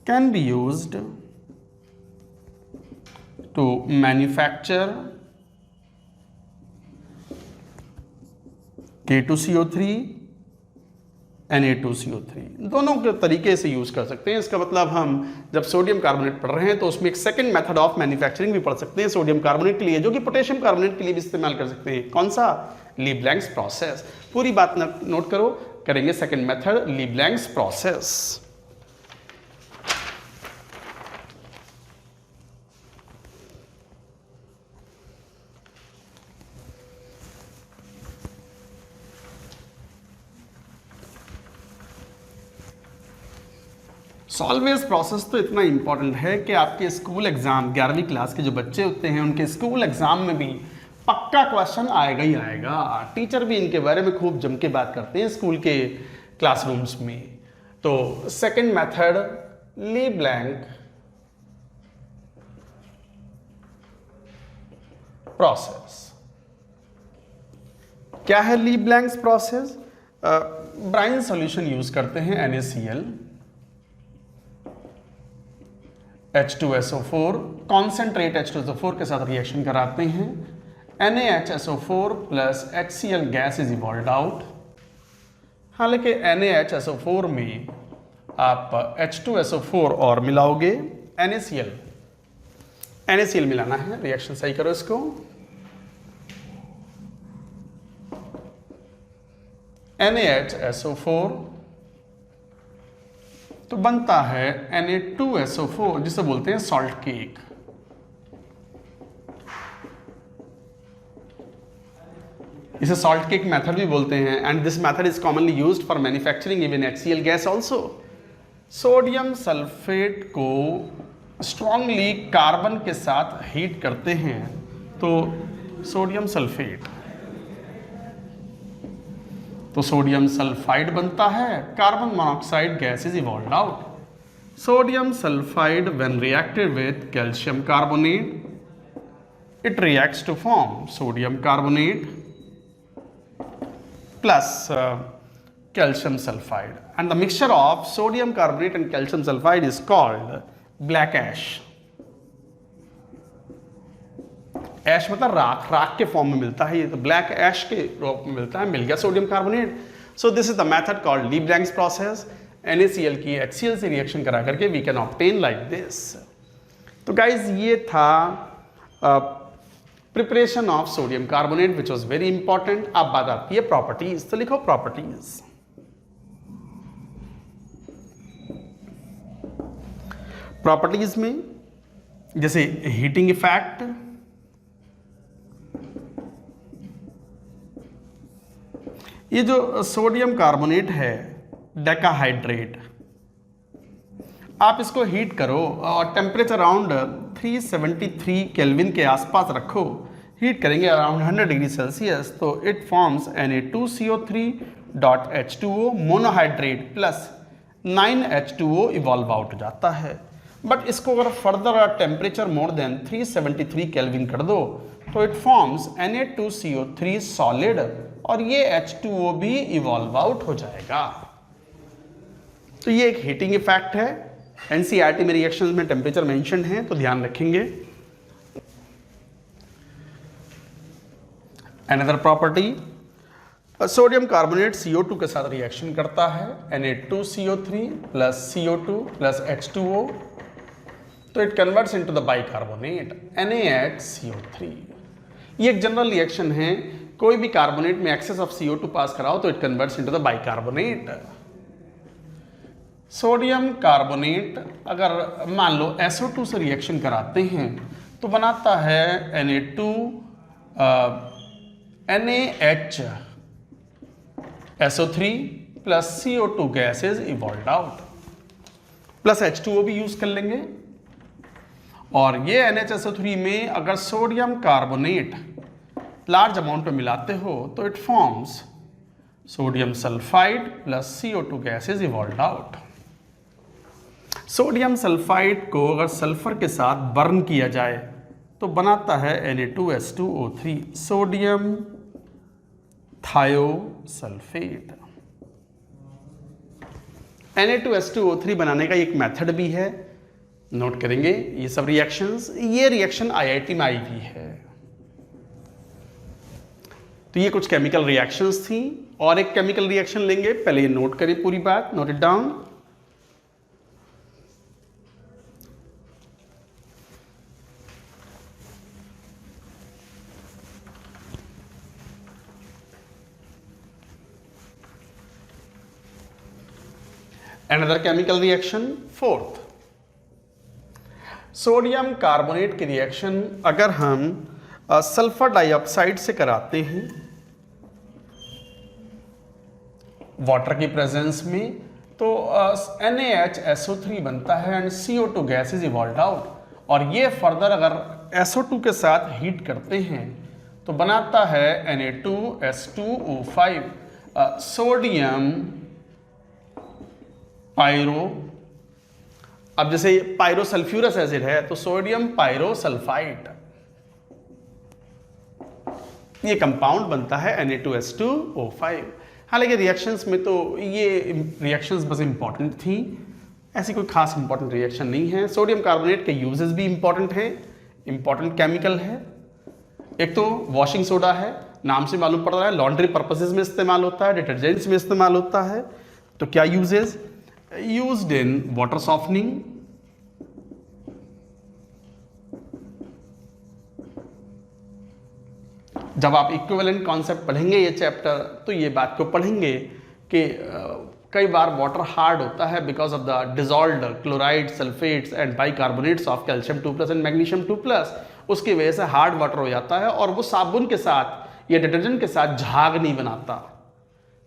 can be used to manufacture K2CO3 Na2CO3, दोनों के तरीके से use कर सकते हैं। इसका मतलब हम जब सोडियम कार्बोनेट पढ़ रहे हैं तो उसमें एक सेकंड मेथड ऑफ मैन्युफैक्चरिंग भी पढ़ सकते हैं सोडियम कार्बोनेट के लिए, जो कि पोटेशियम कार्बोनेट के लिए भी इस्तेमाल कर सकते हैं। कौन सा? Leblanc's process. पूरी बात नोट करो, करेंगे second method Leblanc's process. Solvay's process तो इतना इंपॉर्टेंट है कि आपके स्कूल एग्जाम 11वीं क्लास के जो बच्चे होते हैं उनके स्कूल एग्जाम में भी पक्का क्वेश्चन आएगा ही आएगा। टीचर भी इनके बारे में खूब जम के बात करते हैं स्कूल के क्लासरूम्स में। तो सेकंड मेथड ली-ब्लैंक प्रोसेस। क्या है ली-ब्लैंक्स प्रोसेस? ब्राइन सॉल्यूशन यूज करते हैं NaCl, H2SO4, कॉन्सेंट्रेट H2SO4 के साथ रिएक्शन कराते हैं, NaHSO4 plus HCl gas is evolved out. हालांकि NaHSO4 में आप H2SO4 और मिलाओगे NaCl मिलाना है। रिएक्शन सही करो इसको, NaHSO4 तो बनता है Na2SO4 जिसे बोलते हैं सॉल्ट केक। इसे सॉल्ट केक मेथड भी बोलते हैं and this method is commonly used for manufacturing even HCl gas also. Sodium sulphate को स्ट्रांगली कार्बन के साथ हीट करते हैं तो सोडियम सल्फेट, तो सोडियम सल्फाइड बनता है, carbon monoxide gas is evolved out. Sodium sulphide when reacted with calcium carbonate it reacts to form sodium carbonate plus calcium sulfide, and the mixture of sodium carbonate and calcium sulfide is called black ash। ऐश मतलब राख, राख के form में मिलता है ये, तो black ऐश के रूप में मिलता है, मिल गया sodium carbonate. So this is the method called Leblanc's process. NaCl की HCl से रिएक्शन करा करके we can obtain like this. तो गाइज ये था preparation of sodium carbonate which was very important. अब बात आती है प्रॉपर्टीज, तो लिखो प्रॉपर्टीज। प्रॉपर्टीज में जैसे हीटिंग इफेक्ट, ये जो सोडियम कार्बोनेट है डेकाहाइड्रेट, आप इसको हीट करो और टेम्परेचर अराउंड 373 केल्विन के आसपास रखो, हीट करेंगे अराउंड 100 डिग्री सेल्सियस, तो it forms Na2CO3 H2O monohydrate plus 9H2O evolve out हो जाता है। बट इसको अगर further temperature more than 373 kelvin कर दो तो इट फॉर्म्स Na2CO3 सॉलिड और ये H2O भी इवॉल्व आउट हो जाएगा। तो ये एक हीटिंग इफेक्ट है। एनसीईआरटी में रिएक्शंस में टेम्परेचर मेंशन है तो ध्यान रखेंगे। Another property, sodium carbonate CO2 के साथ रिएक्शन करता है Na2CO3 plus CO2 plus H2O, तो it converts into the bicarbonate NaHCO3। ये एक जनरल रिएक्शन है, कोई भी कार्बोनेट में एक्सेस ऑफ CO2 पास कराओ तो it converts into the bicarbonate. Sodium carbonate अगर मान लो SO2 से रिएक्शन कराते हैं तो बनाता है NaHSO3 plus CO2 gases evolve out, plus H2O भी यूज कर लेंगे। और ये NaHSO3 में अगर सोडियम कार्बोनेट लार्ज अमाउंट में मिलाते हो तो it forms sodium sulphide plus CO2 gases evolve out. Sodium sulphide को अगर सल्फर के साथ बर्न किया जाए तो बनाता है Na2S2O3 सोडियम थायोसल्फेट। Na2S2O3 बनाने का एक मेथड भी है, नोट करेंगे ये सब रिएक्शंस। ये रिएक्शन IIT में आई हुई है। तो ये कुछ केमिकल रिएक्शंस थी और एक केमिकल रिएक्शन लेंगे, पहले ये नोट करें पूरी बात, note it down. Another chemical reaction, fourth, sodium carbonate की रिएक्शन अगर हम सल्फर डाइऑक्साइड से कराते हैं वाटर की प्रेजेंस में तो NaHSO3 बनता है and CO2 gas is evolve out. और ये फर्दर अगर SO2 के साथ हीट करते हैं तो बनाता है Na2S2O5 सोडियम पायरो। अब जैसे पायरोसल्फ्यूरस एसिड है तो सोडियम पायरोसल्फाइड, ये कंपाउंड बनता है Na2S2O5। हालांकि रिएक्शंस में तो ये रिएक्शंस बस इंपॉर्टेंट थी, ऐसी कोई खास इंपॉर्टेंट रिएक्शन नहीं है। सोडियम कार्बोनेट के यूजेस भी इंपॉर्टेंट हैं, इंपॉर्टेंट केमिकल है। एक तो वॉशिंग सोडा है, नाम से मालूम पड़ रहा है लॉन्ड्री पर्पसेस में इस्तेमाल होता है, डिटर्जेंट्स में इस्तेमाल होता है। तो क्या uses? Used in water softening, जब आप इक्विवेलेंट कॉन्सेप्ट पढ़ेंगे ये चैप्टर तो ये बात को पढ़ेंगे कि कई बार वाटर हार्ड होता है because of the dissolved chloride sulphates and bicarbonates of calcium 2+ and magnesium 2+, उसकी वजह से हार्ड वाटर हो जाता है और वो साबुन के साथ या डिटर्जेंट के साथ झाग नहीं बनाता।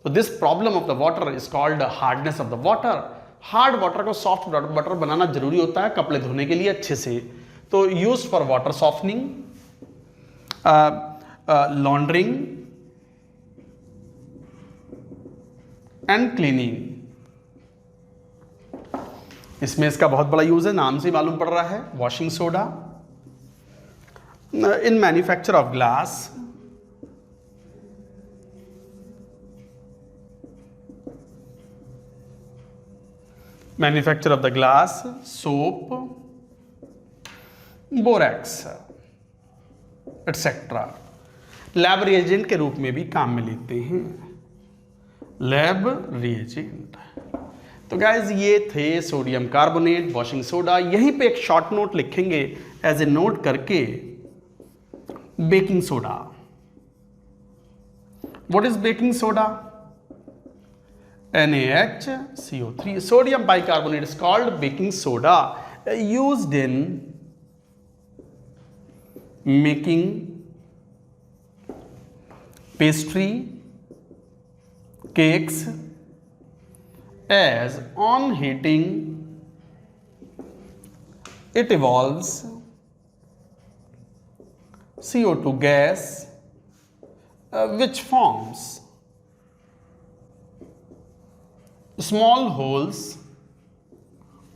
तो this problem of the water is called hardness of the water. Hard water को सॉफ्ट वाटर बनाना जरूरी होता है कपड़े धोने के लिए अच्छे से। तो use for water softening, laundering and cleaning, इसमें इसका बहुत बड़ा यूज है, नाम से मालूम पड़ रहा है। Washing soda in manufacture of glass, manufacture of the glass, soap, borax etcetera lab reagent के रूप में भी काम में लेते हैं, लैब रिएजेंट। तो गाइज ये थे सोडियम कार्बोनेट, वॉशिंग सोडा। यहीं पे एक शॉर्ट नोट लिखेंगे एज ए नोट करके, baking soda. What is baking soda? NaHCO3 sodium bicarbonate is called baking soda, used in making pastry, cakes, as on heating it evolves CO2 gas which forms small holes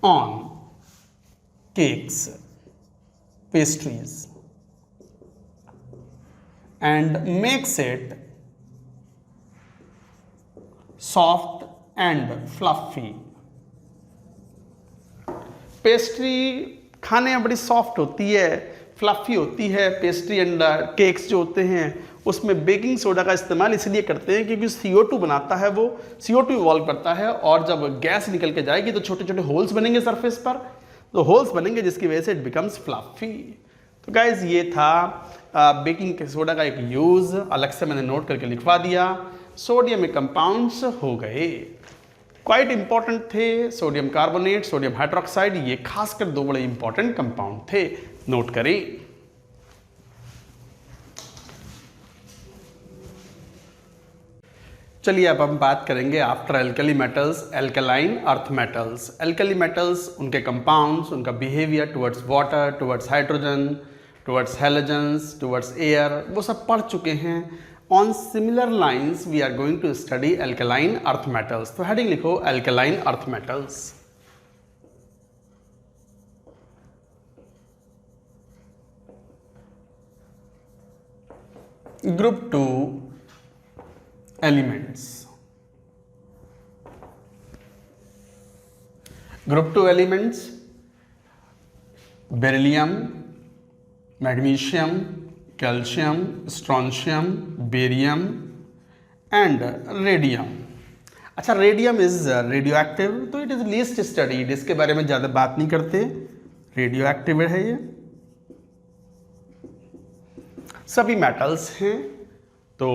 on cakes, pastries and makes it soft and fluffy. Pastry खाने में बड़ी soft होती है, fluffy होती है। Pastry and cakes जो होते हैं उसमें बेकिंग सोडा का इस्तेमाल इसलिए करते हैं क्योंकि CO2 बनाता है, वो CO2 इवॉल्व करता है और जब गैस निकल के जाएगी तो छोटे छोटे होल्स बनेंगे सरफेस पर, तो होल्स बनेंगे जिसकी वजह से इट बिकम्स फ्लफी। तो गाइज ये था बेकिंग सोडा का एक यूज़, अलग से मैंने नोट करके लिखवा दिया। सोडियम में कंपाउंड्स हो गए, क्वाइट इंपॉर्टेंट थे। सोडियम कार्बोनेट, सोडियम हाइड्रोक्साइड, ये खासकर दो बड़े इंपॉर्टेंट कंपाउंड थे, नोट करें। चलिए अब हम बात करेंगे after alkali metals, alkaline earth metals. Alkali metals, उनके कंपाउंड्स, उनका behaviour towards water, towards hydrogen, towards halogens, towards air, वो सब पढ़ चुके हैं। On similar lines we are going to study alkaline earth metals. तो हेडिंग लिखो alkaline earth metals. Group 2 elements. Group 2 elements beryllium, magnesium, calcium, strontium, barium and radium. अच्छा, radium is radio active, so it is least studied, इसके बारे में ज़्यादा बात नहीं करते। रेडियो एक्टिव है ये। सभी मेटल्स हैं, तो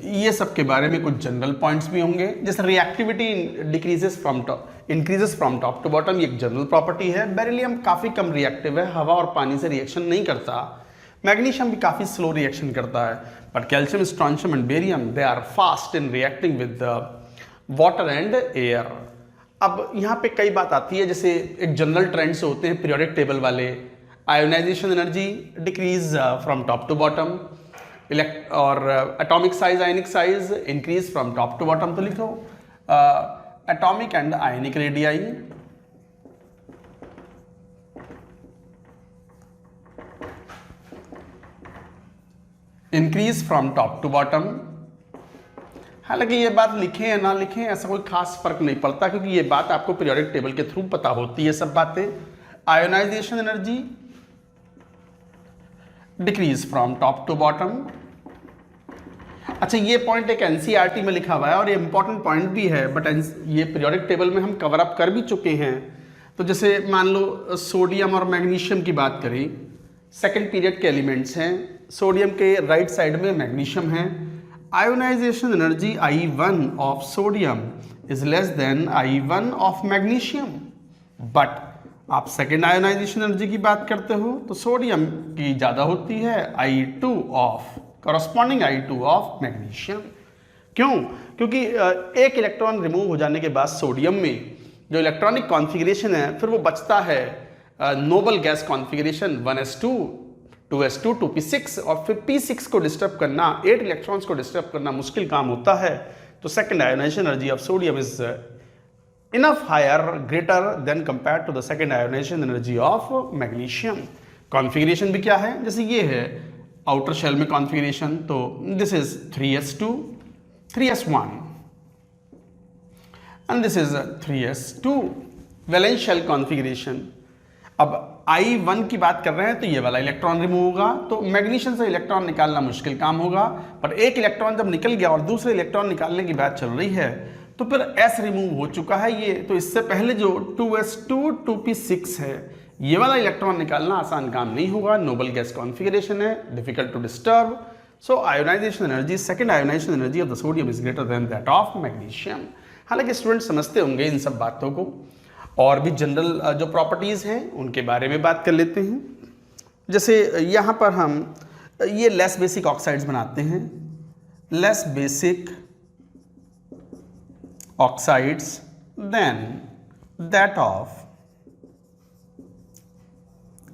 ये सब के बारे में कुछ जनरल पॉइंट्स भी होंगे। जैसे reactivity increases from top to bottom, ये एक जनरल प्रॉपर्टी है। बेरिलियम काफ़ी कम रिएक्टिव है, हवा और पानी से रिएक्शन नहीं करता। मैग्नीशियम भी काफ़ी स्लो रिएक्शन करता है, but calcium, strontium and barium they are fast in reacting with water and air. अब यहाँ पे कई बात आती है, जैसे एक जनरल ट्रेंड्स होते हैं पीरियोडिक टेबल वाले। Ionization energy decrease from top to bottom, और atomic size, ionic size increase from top to bottom. तो लिखो atomic and ionic radii. Increase from top to bottom. हालांकि ये बात लिखें या ना लिखें ऐसा कोई खास फर्क नहीं पड़ता, क्योंकि ये बात आपको पीरियोडिक टेबल के थ्रू पता होती है सब बातें। Ionisation energy decrease from top to bottom. अच्छा, ये पॉइंट एक एनसीईआरटी में लिखा हुआ है और ये इंपॉर्टेंट पॉइंट भी है, बट ये पीरियोडिक टेबल में हम कवर अप कर भी चुके हैं। तो जैसे मान लो सोडियम और मैग्नीशियम की बात करें, सेकंड पीरियड के एलिमेंट्स हैं। सोडियम के राइट साइड में मैग्नीशियम है। Ionisation energy I1 of sodium is less than I1 of magnesium, but आप सेकेंड आयोनाइजेशन एनर्जी की बात करते हो तो सोडियम की ज़्यादा होती है, I2 of corresponding I2 of magnesium. क्यों? क्योंकि एक इलेक्ट्रॉन रिमूव हो जाने के बाद सोडियम में जो इलेक्ट्रॉनिक कॉन्फ़िगरेशन है फिर वो बचता है Nobel gas configuration 1s2, 2s2, 2p6, और फिर p6 को डिस्टर्ब करना, 8 इलेक्ट्रॉन्स को डिस्टर्ब करना मुश्किल काम होता है। तो second ionisation energy of sodium is enough higher, greater than compared to the second ionization energy of magnesium। Configuration भी क्या है, जैसे ये है आउटर शेल में कॉन्फ़िगरेशन, तो this is 3s2, 3s1 and this is 3s2 valence shell configuration. अब I1 की बात कर रहे हैं तो ये वाला इलेक्ट्रॉन रिमूव होगा, तो मैग्नीशियम से इलेक्ट्रॉन निकालना मुश्किल काम होगा। पर एक इलेक्ट्रॉन जब निकल गया और दूसरे इलेक्ट्रॉन निकालने की बात चल रही है तो फिर S रिमूव हो चुका है ये, तो इससे पहले जो 2s2, 2p6 है, ये वाला इलेक्ट्रॉन निकालना आसान काम नहीं होगा। नोबल गैस कॉन्फ़िगरेशन है, difficult to disturb. So ionisation energy, second ionisation energy of the sodium is greater than that of magnesium. हालांकि स्टूडेंट समझते होंगे इन सब बातों को, और भी जनरल जो प्रॉपर्टीज़ हैं उनके बारे में बात कर लेते हैं। जैसे यहाँ पर हम ये लेस बेसिक ऑक्साइड्स बनाते हैं, less basic oxides than that of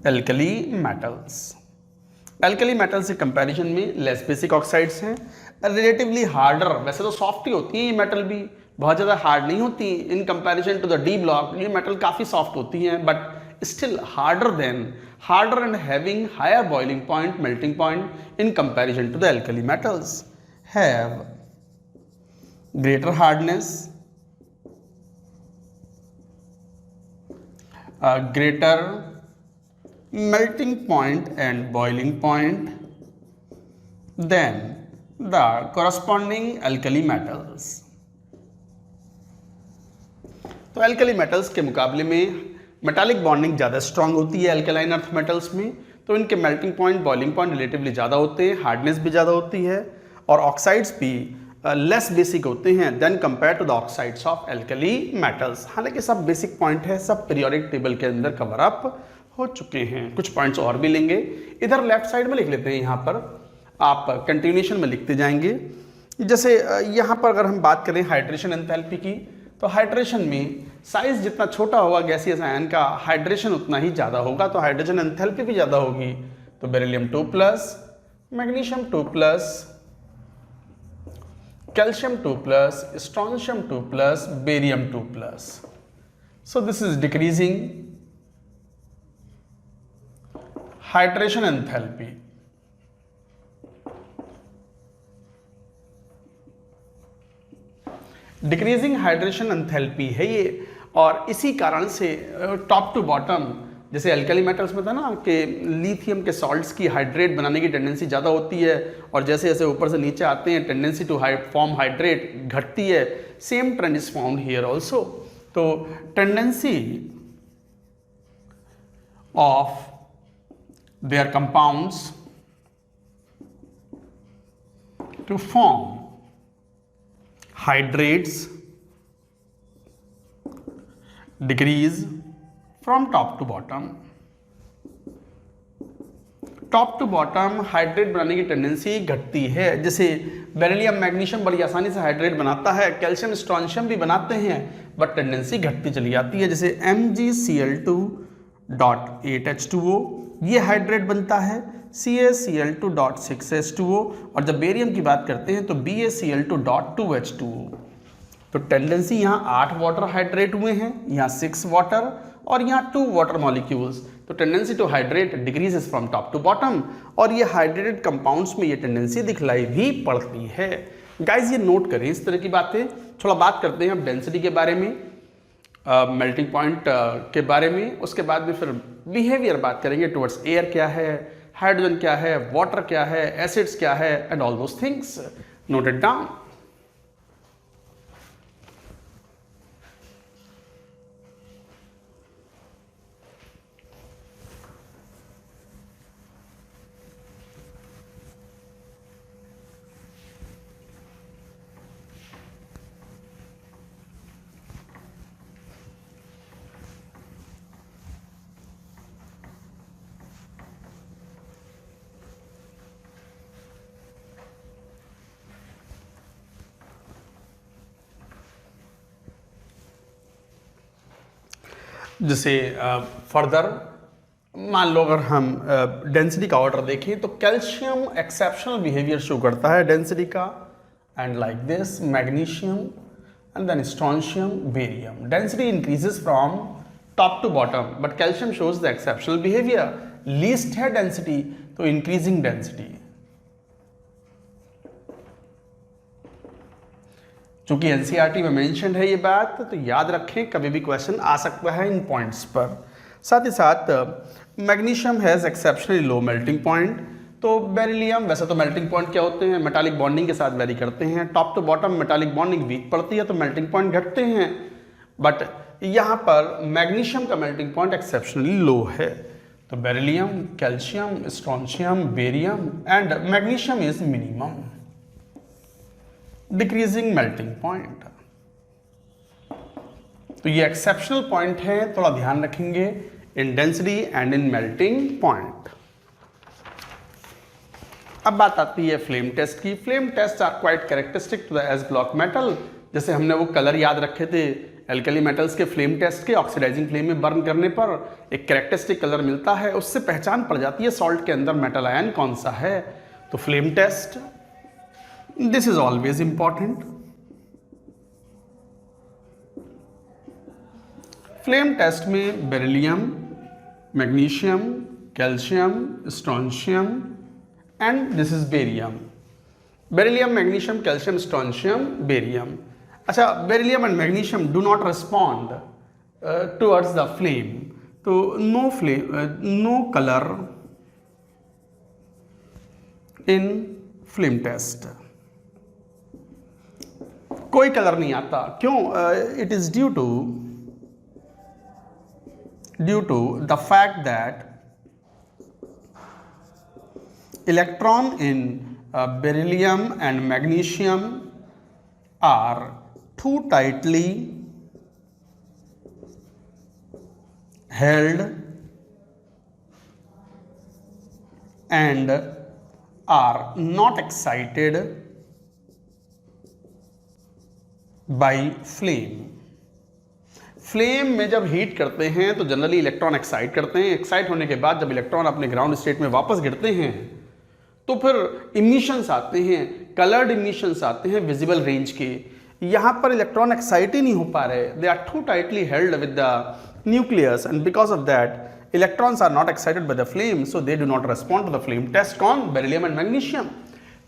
alkali metals। alkali metals के कंपैरिजन में लेस बेसिक ऑक्साइड्स हैं। रिलेटिवली हार्डर, वैसे तो सॉफ्ट ही होती है ये मेटल भी, बहुत ज़्यादा हार्ड नहीं होती in comparison to the D block. ये मेटल काफ़ी सॉफ्ट होती हैं but still harder and having higher boiling point, melting point in comparison to the alkali metals, have greater hardness, greater melting point and boiling point than the corresponding alkali metals। तो alkali metals के मुकाबले में metallic bonding ज़्यादा strong होती है alkaline earth metals में, तो इनके melting point, boiling point relatively ज़्यादा होते हैं, हार्डनेस भी ज़्यादा होती है और ऑक्साइड्स भी लेस बेसिक होते हैं than compare to the oxides of alkali metals. हालांकि सब बेसिक पॉइंट है, सब पीरियोडिक टेबल के अंदर कवर अप हो चुके हैं। कुछ पॉइंट्स और भी लेंगे, इधर लेफ्ट साइड में लिख लेते हैं, यहाँ पर आप कंटिन्यूएशन में लिखते जाएंगे। जैसे यहाँ पर अगर हम बात करें हाइड्रेशन एंथैल्पी की, तो हाइड्रेशन में साइज जितना छोटा होगा गैसियस आयन का, हाइड्रेशन उतना ही ज़्यादा होगा, तो हाइड्रोजन एंथैल्पी भी ज़्यादा होगी। तो beryllium 2+, magnesium 2+, calcium 2+, strontium 2+, barium 2+. So this is decreasing hydration enthalpy. Decreasing hydration enthalpy है ये, और इसी कारण से टॉप टू बॉटम, जैसे एल्कली मेटल्स में था ना कि लिथियम के सॉल्ट्स की हाइड्रेट बनाने की टेंडेंसी ज़्यादा होती है और जैसे जैसे ऊपर से नीचे आते हैं टेंडेंसी टू फॉर्म हाइड्रेट घटती है। Same trend is found here also. तो tendency of their compounds to form hydrates decrease from top to bottom। Top to bottom hydrate बनाने की टेंडेंसी घटती है। जैसे बेरिलियम मैग्नीशियम बड़ी आसानी से हाइड्रेट बनाता है, कैल्शियम स्ट्रॉन्शियम भी बनाते हैं, बट टेंडेंसी घटती चली जाती है। जैसे MgCl2.8H2O ये हाइड्रेट बनता है, CaCl2.6H2O, और जब बेरियम की बात करते हैं तो BaCl2.2H2O। तो टेंडेंसी यहाँ 8 वाटर हाइड्रेट हुए हैं, यहाँ 6 वाटर और यहाँ 2 वाटर मॉलिक्यूल्स। तो tendency to hydrate decreases from top to bottom, और ये हाइड्रेटेड कंपाउंड्स में ये टेंडेंसी दिखलाई भी पड़ती है। गाइज ये नोट करें इस तरह की बातें। थोड़ा बात करते हैं अब डेंसिटी के बारे में, मेल्टिंग पॉइंट के बारे में, उसके बाद में फिर बिहेवियर बात करेंगे टुवर्ड्स एयर क्या है, हाइड्रोजन क्या है, वाटर क्या है, एसिड्स क्या है, and all those things. Note it down. जैसे फर्दर मान लो अगर हम डेंसिटी का ऑर्डर देखें तो कैल्शियम एक्सेप्शनल बिहेवियर शो करता है डेंसिटी का, and like this magnesium and then strontium, barium. Density increases from top to bottom but calcium shows the exceptional behaviour. Least है डेंसिटी तो इंक्रीजिंग डेंसिटी। चूंकि NCERT में mention है ये बात तो याद रखें, कभी भी क्वेश्चन आ सकता है इन पॉइंट्स पर। साथ ही साथ magnesium has exceptionally low melting point. तो बेरिलियम, वैसे तो मेल्टिंग पॉइंट क्या होते हैं, मेटालिक बॉन्डिंग के साथ वेरी करते हैं। Top to bottom metallic bonding weak पड़ती है तो मेल्टिंग पॉइंट घटते हैं, बट यहाँ पर मैग्नीशियम का मेल्टिंग पॉइंट एक्सेप्शनली लो है। तो beryllium, calcium, strontium, barium and magnesium is minimum. Decreasing melting point, तो ये एक्सेप्शनल पॉइंट है, थोड़ा ध्यान रखेंगे in density and in melting point. अब बात आती है फ्लेम टेस्ट की। Flame test are quite characteristic to the S block metal. जैसे हमने वो कलर याद रखे थे एल्कली मेटल्स के फ्लेम टेस्ट के, ऑक्सीडाइजिंग फ्लेम में बर्न करने पर एक कैरेक्टरिस्टिक कलर मिलता है, उससे पहचान पड़ जाती है सॉल्ट के अंदर मेटल आयन कौन सा है। तो flame test this is always important. Flame test में beryllium, magnesium, calcium, strontium and this is barium. Beryllium, magnesium, calcium, strontium, barium. अच्छा, beryllium and magnesium do not respond towards the flame, तो no flame, no colour in flame test, कोई colour नहीं आता। क्यों? It is due to the fact that electron in beryllium and magnesium are too tightly held and are not excited by flame। Flame में जब heat करते हैं तो generally electron excite करते हैं। एक्साइट होने के बाद जब इलेक्ट्रॉन अपने ग्राउंड स्टेट में वापस गिरते हैं तो फिर इमिशंस आते हैं, कलर्ड इमिशंस आते हैं विजिबल रेंज के। यहाँ पर इलेक्ट्रॉन एक्साइट ही नहीं हो पा रहे, they are too tightly held with the nucleus and because of that electrons are not excited by the flame, so they do not respond to the flame test. कौन? Beryllium and magnesium.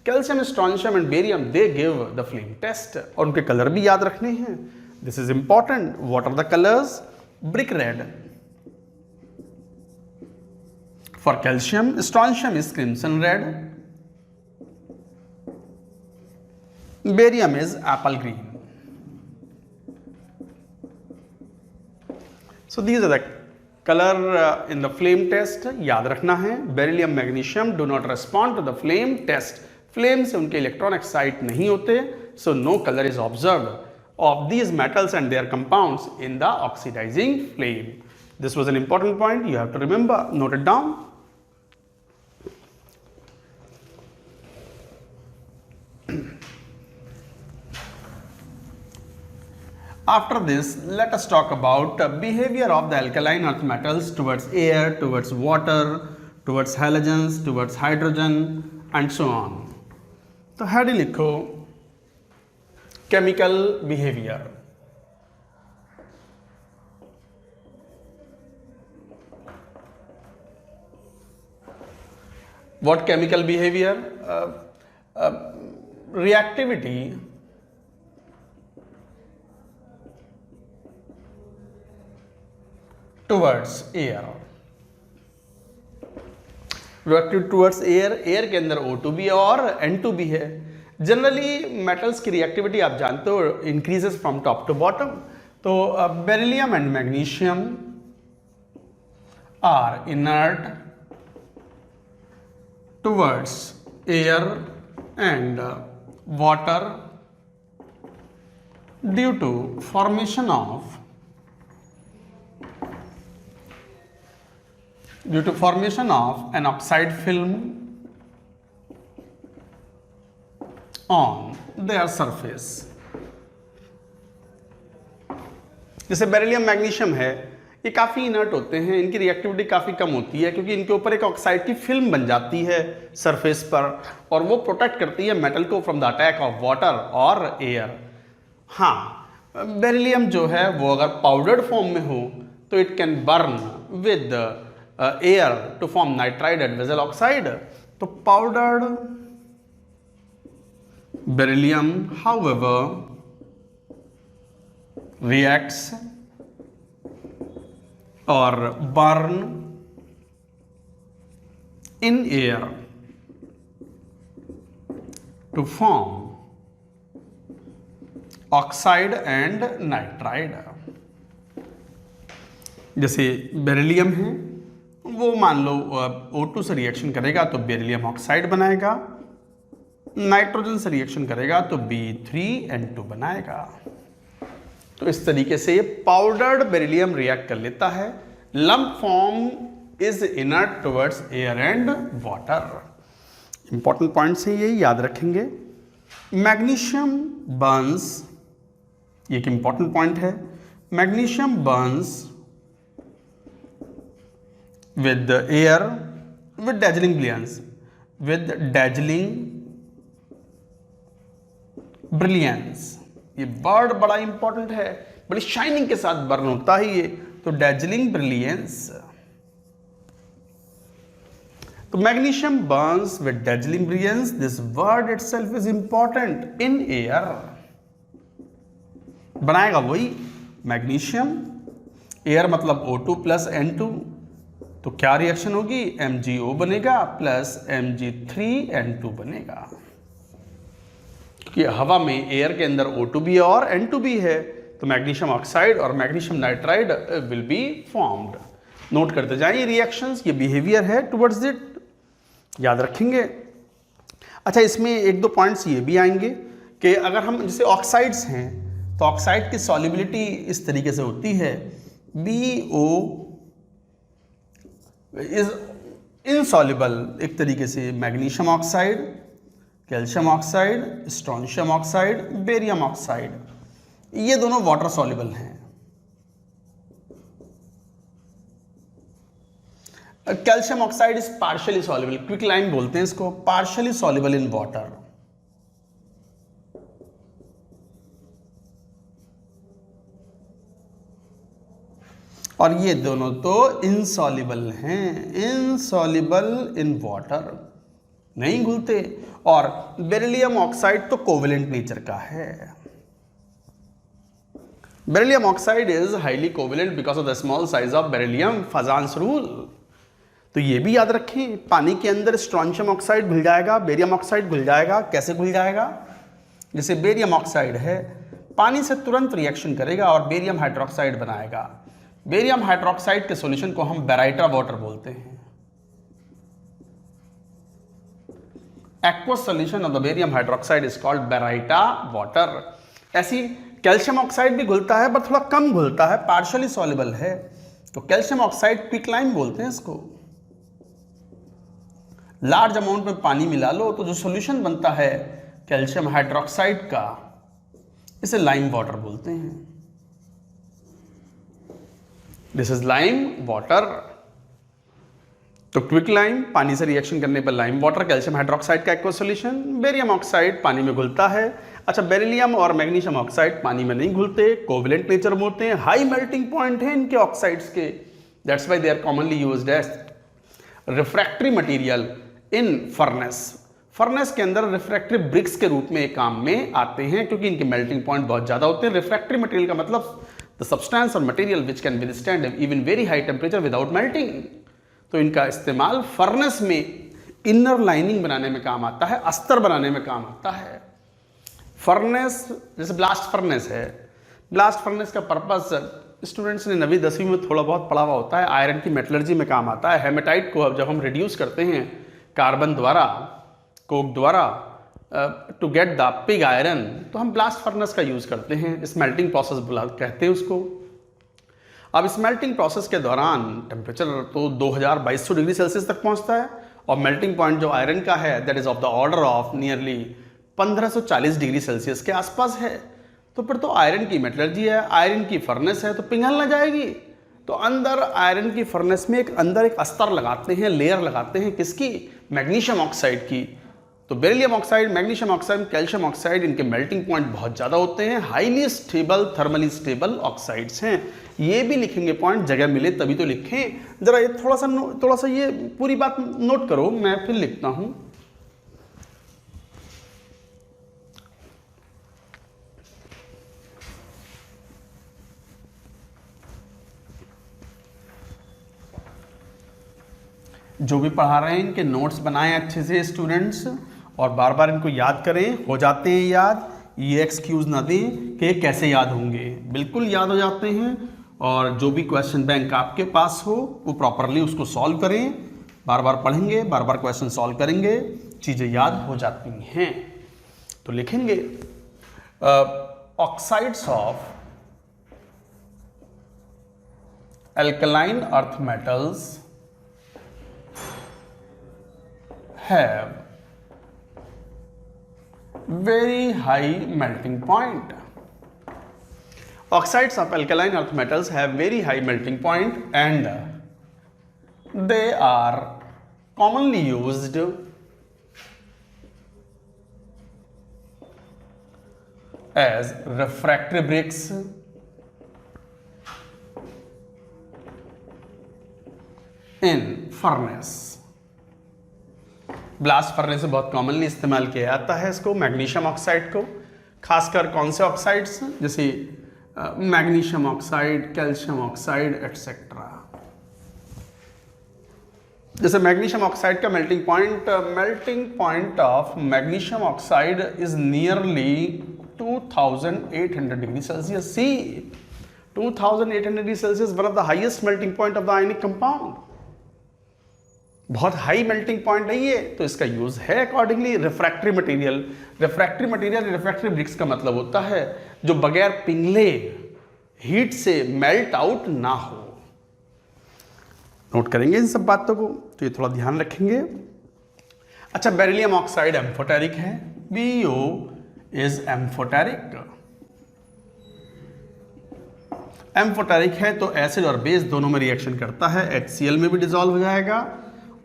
Calcium, strontium and barium they give the flame test. और उनके colour भी याद रखने हैं, this is important. What are the colours? Brick red for calcium, strontium is crimson red, barium is apple green. So these are the color in the flame test, याद रखना है। Beryllium, magnesium do not respond to the flame test, flame से उनके electron excite नहीं होते, so no color is observed of these metals and their compounds in the oxidizing flame. This was an important point, you have to remember, note it down. After this, let us talk about behavior of the alkaline earth metals towards air, towards water, towards halogens, towards hydrogen and so on. तो head लिखो chemical behaviour. What chemical behavior? Reactivity towards air। Reactive towards air, air के अंदर O2 भी है और N2 भी है। Generally metals की रिएक्टिविटी आप जानते हो increases from top to bottom. तो beryllium and magnesium are inert towards air and water due to formation of an oxide film on their surface। जैसे बेरिलियम, मैग्नीशियम है, ये काफ़ी इनर्ट होते हैं, इनकी रिएक्टिविटी काफ़ी कम होती है क्योंकि इनके ऊपर एक ऑक्साइड की फिल्म बन जाती है सरफेस पर और वो प्रोटेक्ट करती है मेटल को from the attack of water और एयर। हाँ, बेरिलियम जो है वो अगर पाउडर्ड फॉर्म में हो तो it can burn with air to form nitride and vessel oxide। तो powdered beryllium however reacts or burn in air to form oxide and nitride। जैसे बेरिलियम है वो मान लो O2 से रिएक्शन करेगा तो बेरिलियम ऑक्साइड बनाएगा, नाइट्रोजन से रिएक्शन करेगा तो B3N2 बनाएगा। तो इस तरीके से ये पाउडर्ड बेरिलियम रिएक्ट कर लेता है। Lump form is inert towards air and water. Important point है ये, याद रखेंगे। मैग्नीशियम बर्न्स, ये एक इंपॉर्टेंट पॉइंट है। Magnesium Burns with the air with dazzling brilliance, with dazzling brilliance, ये वर्ड बड़ा इंपॉर्टेंट है, बड़ी शाइनिंग के साथ बर्न होता है ये, तो डैजलिंग ब्रिलियंस। तो magnesium Burns with dazzling brilliance, this word itself is important in air. बनाएगा वही मैग्नीशियम, एयर मतलब O2 प्लस N2, तो क्या रिएक्शन होगी, MgO बनेगा प्लस Mg3N2 बनेगा, क्योंकि हवा में एयर के अंदर O2 भी है और N2 भी है, तो मैग्नीशियम ऑक्साइड और magnesium nitride will be formed. Note करते जाइए रिएक्शंस, ये बिहेवियर है टुवर्ड्स इट, याद रखेंगे। अच्छा, इसमें एक दो पॉइंट्स ये भी आएंगे कि अगर हम जैसे ऑक्साइड्स हैं तो ऑक्साइड की सॉल्युबिलिटी इस तरीके से होती है, BO इज इनसॉल्युबल एक तरीके से, magnesium oxide, calcium oxide, strontium oxide, barium oxide, ये दोनों वाटर सॉल्युबल हैं। Calcium oxide is partially soluble, quick line बोलते हैं इसको, पार्शियली सॉल्युबल इन वाटर। और ये दोनों तो इनसॉल्युबल हैं, इनसॉल्युबल इन वाटर, नहीं घुलते। और बेरिलियम ऑक्साइड तो कोवेलेंट नेचर का है। Beryllium oxide is highly covalent because of the small size of beryllium, फजान्स rule. तो ये भी याद रखें, पानी के अंदर स्ट्रोंशियम ऑक्साइड घुल जाएगा, बेरियम ऑक्साइड घुल जाएगा। कैसे घुल जाएगा, जैसे बेरियम ऑक्साइड है, पानी से तुरंत रिएक्शन करेगा और बेरियम हाइड्रोक्साइड बनाएगा। बेरियम हाइड्रोक्साइड के सॉल्यूशन को हम बेराइटा वाटर बोलते हैं। Aqueous solution of the barium hydroxide is called baryta water. ऐसी कैल्शियम ऑक्साइड भी घुलता है पर थोड़ा कम घुलता है, पार्शियली सॉल्युबल है, तो कैल्शियम ऑक्साइड क्विकलाइन बोलते हैं इसको। लार्ज अमाउंट में पानी मिला लो तो जो सॉल्यूशन बनता है कैल्शियम हाइड्रोक्साइड का, इसे लाइम वाटर बोलते हैं। This is lime water. तो क्विक लाइम, पानी से रिएक्शन करने पर लाइम वाटर, कैल्शियम हाइड्रोक्साइड का एक्वस सॉल्यूशन। बेरियम ऑक्साइड पानी में घुलता है। अच्छा, बेरिलियम और मैग्नीशियम ऑक्साइड पानी में नहीं घुलते, कोवेलेंट नेचर में होते हैं, हाई मेल्टिंग पॉइंट है इनके ऑक्साइड्स के, that's why they are commonly used as refractory material in furnace. Furnace के अंदर रिफ्रैक्टरी ब्रिक्स के रूप में काम में आते हैं, क्योंकि इनके मेल्टिंग पॉइंट बहुत ज्यादा होते हैं। रिफ्रैक्टरी मटेरियल का मतलब द सब्सटेंस और material which can withstand even very high temperature without melting. तो इनका इस्तेमाल फर्नेस में इनर लाइनिंग बनाने में काम आता है, अस्तर बनाने में काम आता है। फर्नेस जैसे ब्लास्ट फर्नेस है, ब्लास्ट फर्नेस का पर्पस स्टूडेंट्स ने 9वीं 10वीं में थोड़ा बहुत पढ़ा हुआ होता है, आयरन की मेटलर्जी में काम आता है। हेमेटाइट को अब जब हम रिड्यूस करते हैं कार्बन द्वारा, कोक द्वारा, to get the pig iron, तो हम ब्लास्ट फर्नेस का यूज करते हैं, स्मेल्टिंग प्रोसेस कहते हैं उसको। अब स्मेल्टिंग प्रोसेस के दौरान टेम्परेचर तो 2200 डिग्री सेल्सियस तक पहुंचता है, और मेल्टिंग पॉइंट जो आयरन का है that is of the order of nearly 1540 degree Celsius के आसपास है। तो फिर तो आयरन की मेटलर्जी है, आयरन की फर्नेस है, तो पिघल ना जाएगी। तो अंदर आयरन की फर्नेस में अंदर एक अस्तर लगाते हैं, लेयर लगाते हैं, किसकी, मैग्नीशियम ऑक्साइड की। तो beryllium oxide, magnesium oxide, calcium oxide, इनके मेल्टिंग पॉइंट बहुत ज़्यादा होते हैं, highly stable, thermally stable oxides हैं। ये भी लिखेंगे पॉइंट, जगह मिले तभी तो लिखें। जरा ये थोड़ा सा ये पूरी बात नोट करो, मैं फिर लिखता हूं। जो भी पढ़ा रहे हैं इनके नोट्स बनाएं अच्छे से स्टूडेंट्स, और बार बार इनको याद करें। हो जाते हैं याद, ये एक्सक्यूज ना दें कि कैसे याद होंगे, बिल्कुल याद हो जाते हैं। और जो भी क्वेश्चन बैंक आपके पास हो वो प्रॉपरली उसको सॉल्व करें, बार बार पढ़ेंगे, बार बार क्वेश्चन सॉल्व करेंगे, चीज़ें याद हो जाती हैं। तो लिखेंगे oxides of alkaline earth metals have very high melting point. Oxides of alkaline earth metals have very high melting point and they are commonly used as refractory bricks in furnace। Blast furnace से बहुत commonly इस्तेमाल किया जाता है इसको, magnesium oxide को, खासकर कौन से ऑक्साइड्स, जैसे magnesium oxide, calcium oxide etcetera. जैसे मैग्नीशियम ऑक्साइड का melting point of magnesium oxide is nearly 2800 degree Celsius. C 2800 degree Celsius, one of the highest melting point of the ionic compound. बहुत high melting point है ये, तो इसका use है accordingly. Refractory material, refractory bricks का मतलब होता है जो बगैर पिघले हीट से मेल्ट आउट ना हो। नोट करेंगे इन सब बातों को, तो ये थोड़ा ध्यान रखेंगे। अच्छा, बेरिलियम ऑक्साइड एम्फोटेरिक है, BO इज एम्फोटेरिक। एम्फोटेरिक है तो एसिड और बेस दोनों में रिएक्शन करता है, HCl में भी डिसॉल्व हो जाएगा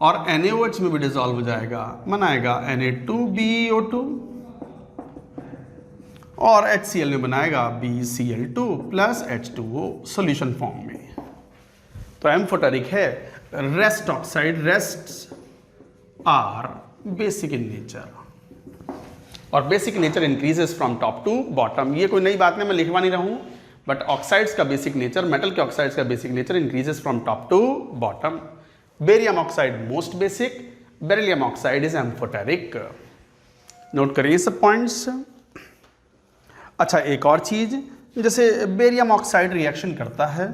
और NaOH में भी डिसॉल्व हो जाएगा, बनाएगा Na2BeO2 और HCl में बनाएगा BCl2 plus H2O solution form में। तो एम्फोटेरिक है। Rest oxide, rest are basic in nature और basic nature increases from top to bottom. ये कोई नई बात नहीं, मैं लिखवा नहीं रहा हूं, बट ऑक्साइड्स का बेसिक नेचर, मेटल के ऑक्साइड्स का basic nature increases from top to bottom. Barium oxide most basic, beryllium oxide is amphoteric. Note करिए सब पॉइंट्स। अच्छा, एक और चीज, जैसे बेरियम ऑक्साइड रिएक्शन करता है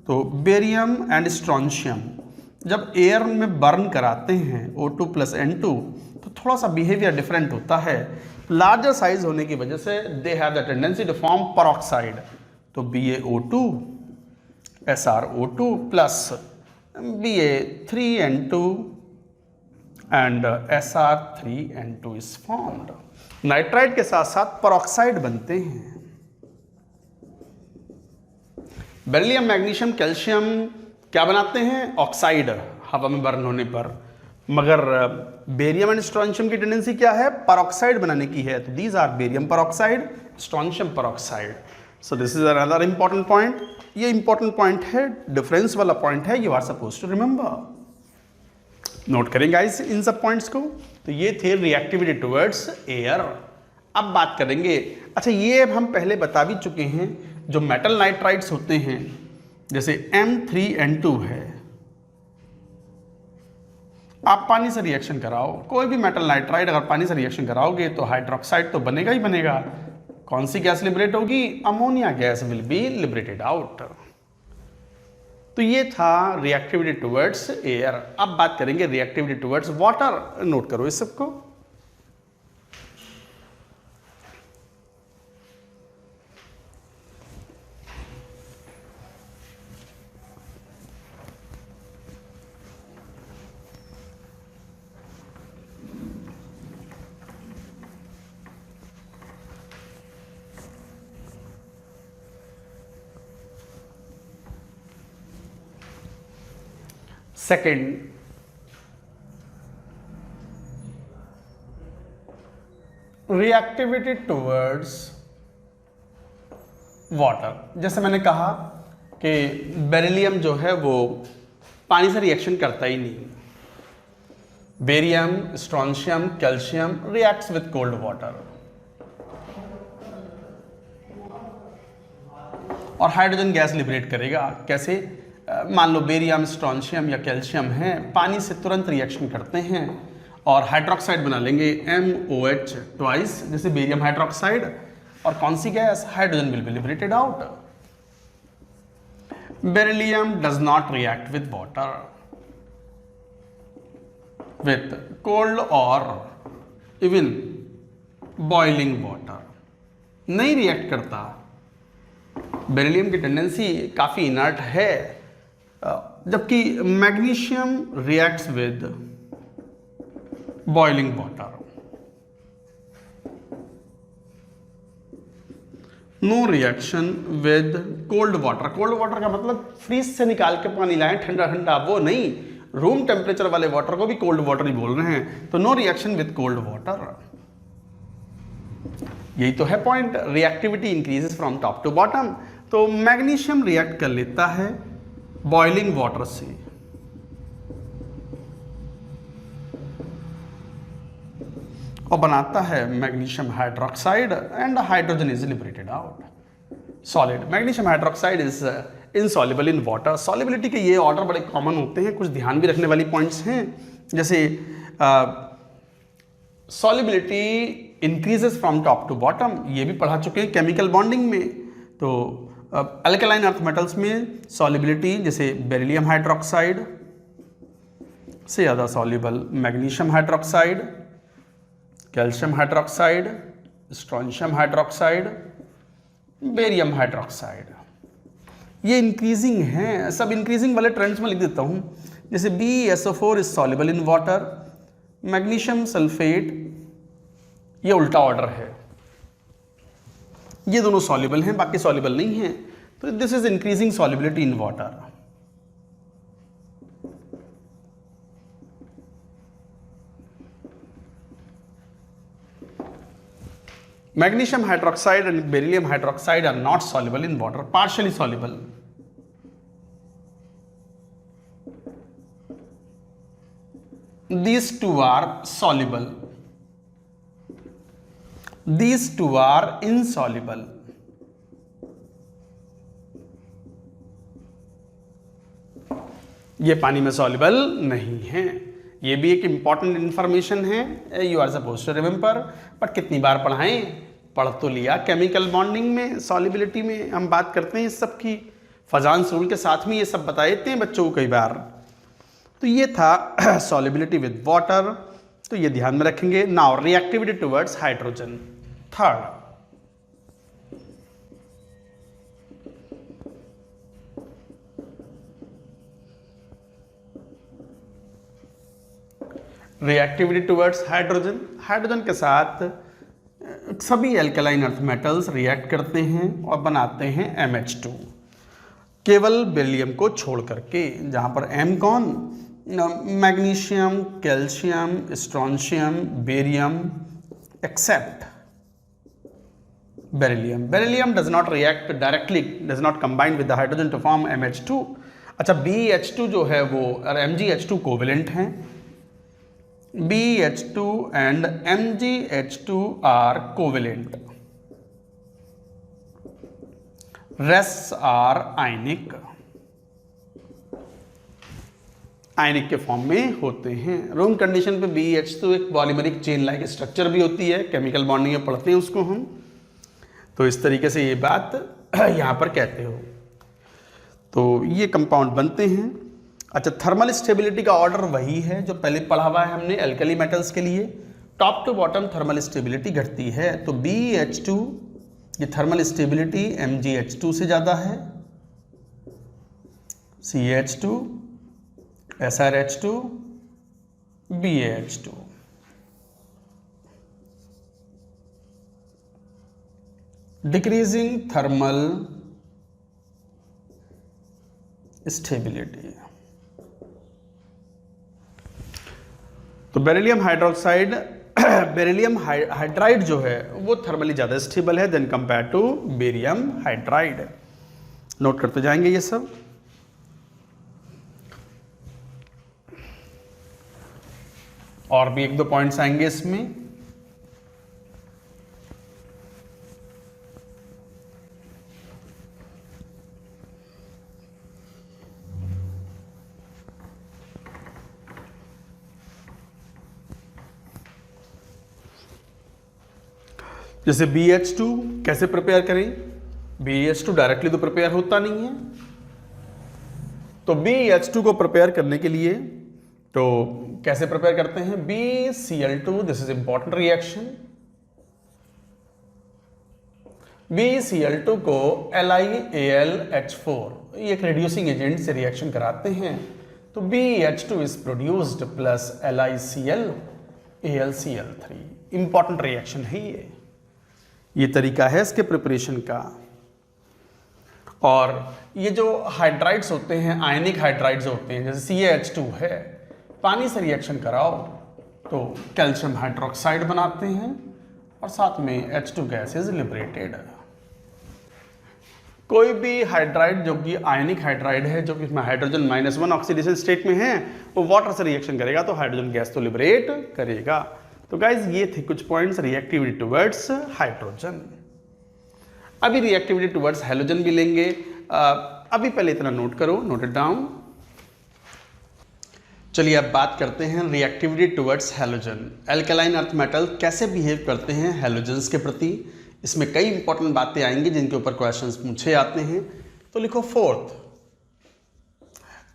तो बेरियम एंड स्ट्रॉन्शियम जब एयर में बर्न कराते हैं O2 प्लस N2 तो थोड़ा सा बिहेवियर डिफरेंट होता है। लार्जर साइज होने की वजह से they have the tendency to form peroxide, तो BaO2 SrO2 plus Ba3N2 and Sr3N2 is formed. Nitride के साथ साथ परऑक्साइड बनते हैं। बेरिलियम, मैग्नीशियम, कैल्शियम क्या बनाते हैं? ऑक्साइड, हवा में बर्न होने पर। मगर बेरियम एंड स्ट्रॉन्शियम की टेंडेंसी क्या है? परऑक्साइड बनाने की है, तो these are barium peroxide, strontium peroxide. So this is another important point. ये इंपॉर्टेंट पॉइंट है, डिफरेंस वाला पॉइंट है, you are suppose to remember. Note करेंगे गाइस इन सब पॉइंट्स को। तो ये थे रिएक्टिविटी टुवर्ड्स एयर। अब बात करेंगे, अच्छा ये हम पहले बता भी चुके हैं, जो मेटल नाइट्राइड्स होते हैं जैसे M3N2 है, आप पानी से रिएक्शन कराओ, कोई भी मेटल नाइट्राइड अगर पानी से रिएक्शन कराओगे तो हाइड्रोक्साइड तो बनेगा ही बनेगा। कौन सी गैस लिबरेट होगी? Ammonia gas will be liberated out. तो ये था रिएक्टिविटी टुवर्ड्स एयर। अब बात करेंगे रिएक्टिविटी टुवर्ड्स वाटर। नोट करो इस सबको। Second, reactivity towards water. जैसे मैंने कहा कि बेरिलियम जो है वो पानी से रिएक्शन करता ही नहीं। Barium, strontium, calcium reacts with cold water और हाइड्रोजन गैस लिबरेट करेगा। कैसे? मान लो बेरियम, स्ट्रॉन्शियम या कैल्शियम है, पानी से तुरंत रिएक्शन करते हैं और हाइड्रोक्साइड बना लेंगे MOH ट्वाइस, जैसे बेरियम हाइड्रोक्साइड, और कौन सी gas? Hydrogen will be liberated out. Beryllium does not react with water, with cold और इवन बॉइलिंग वाटर, नहीं रिएक्ट करता। बेरिलियम की टेंडेंसी काफी इनर्ट है, जबकि magnesium reacts with boiling water. No reaction with cold water. Cold water का मतलब freeze से निकाल के पानी लाएं ठंडा ठंडा, वो नहीं, रूम टेम्परेचर वाले वाटर को भी कोल्ड वाटर ही बोल रहे हैं। तो no reaction with cold water. यही तो है point, reactivity increases from top to bottom. तो मैग्नीशियम रिएक्ट कर लेता है बॉइलिंग वाटर से, और बनाता है magnesium hydroxide and hydrogen is liberated out solid. Magnesium hydroxide is insoluble in water. Solubility के ये ऑर्डर बड़े कॉमन होते हैं, कुछ ध्यान भी रखने वाली पॉइंट्स हैं, जैसे solubility increases from top to bottom, ये भी पढ़ा चुके हैं केमिकल बॉन्डिंग में। तो अल्कलाइन अर्थ मेटल्स में सॉल्युबिलिटी जैसे बेरिलियम हाइड्रोक्साइड से ज़्यादा soluble magnesium hydroxide, calcium hydroxide, strontium hydroxide, barium hydroxide, ये इंक्रीजिंग हैं। सब इंक्रीजिंग वाले ट्रेंड्स में लिख देता हूँ, जैसे BeSO4 is soluble in water, magnesium sulphate ये उल्टा ऑर्डर है, ये दोनों सॉल्युबल हैं, बाकी सॉल्युबल नहीं हैं। तो this is increasing solubility in water. Magnesium hydroxide and beryllium hydroxide are not soluble in water, partially soluble. These two are soluble. These two are insoluble. ये पानी में soluble नहीं है। ये भी एक इंपॉर्टेंट इंफॉर्मेशन है, you are suppose to remember, but कितनी बार पढ़ाएं? पढ़ तो लिया केमिकल बॉन्डिंग में, सॉल्युबिलिटी में हम बात करते हैं इस सब की, फजांस रूल के साथ में ये सब बता देते हैं बच्चों को कई बार। तो ये था सॉल्युबिलिटी विद वाटर, तो ये ध्यान में रखेंगे। Now reactivity towards hydrogen, third. Reactivity towards hydrogen, hydrogen के साथ सभी एल्कलाइन अर्थ मेटल्स रिएक्ट करते हैं और बनाते हैं MH2, केवल बेरिलियम को छोड़ करके, जहां पर M कौन? Magnesium, calcium, strontium, barium, except beryllium. Beryllium does not react directly, does not combine with the hydrogen to form MH2। अच्छा, BH2 जो है वो और MgH2 कोवेलेंट हैं। BH2 and MgH2 are covalent. Rests are ionic. आयनिक के form में होते हैं। रूम कंडीशन पे BH2 एक पॉलीमरिक चेन लाइक स्ट्रक्चर भी होती है, केमिकल बॉन्डिंग में पढ़ते हैं उसको हम। तो इस तरीके से ये बात यहाँ पर कहते हो। तो ये कंपाउंड बनते हैं। अच्छा, थर्मल स्टेबिलिटी का ऑर्डर वही है जो पहले पढ़ा हुआ है हमने एल्कली मेटल्स के लिए, top to bottom thermal stability घटती है। तो BH2 ये थर्मल स्टेबिलिटी MgH2 से ज़्यादा है, CH2, SrH2, BaH2। Decreasing thermal stability. तो बेरिलियम हाइड्रोक्साइड, बेरिलियम हाइड्राइड जो है वो थर्मली ज़्यादा स्टेबल है than compare to barium hydride. Note करते जाएंगे ये सब। और भी एक दो पॉइंट्स आएंगे इसमें। जैसे BH2 कैसे प्रिपेयर करें? BH2 डायरेक्टली तो प्रिपेयर होता नहीं है, तो BH2 को प्रिपेयर करने के लिए तो कैसे प्रिपेयर करते हैं? BCl2, this is important reaction. BCl2 को LiAlH4 ये एक रिड्यूसिंग एजेंट से रिएक्शन कराते हैं, तो BH2 is produced plus LiCl AlCl3। Important reaction है ये तरीका है इसके प्रिपरेशन का। और ये जो हाइड्राइड्स होते हैं, आयनिक हाइड्राइड्स होते हैं, जैसे CaH2 है, पानी से रिएक्शन कराओ तो कैल्शियम हाइड्रोक्साइड बनाते हैं और साथ में H2 गैस इज लिबरेटेड। कोई भी हाइड्राइड जो कि आयनिक हाइड्राइड है, जो कि इसमें हाइड्रोजन -1 ऑक्सीडेशन स्टेट में है, वो वाटर से रिएक्शन करेगा तो हाइड्रोजन गैस तो लिबरेट करेगा। तो गाइज ये थे कुछ पॉइंट्स रिएक्टिविटी टुवर्ड्स हाइड्रोजन। अभी रिएक्टिविटी टुवर्ड्स हैलोजन भी लेंगे। अभी पहले इतना नोट करो, नोट इट डाउन। चलिए अब बात करते हैं reactivity towards halogen. Alkaline earth metal कैसे बिहेव करते हैं हैलोजन्स के प्रति। इसमें कई इंपॉर्टेंट बातें आएंगी जिनके ऊपर क्वेश्चंस पूछे आते हैं। तो लिखो फोर्थ,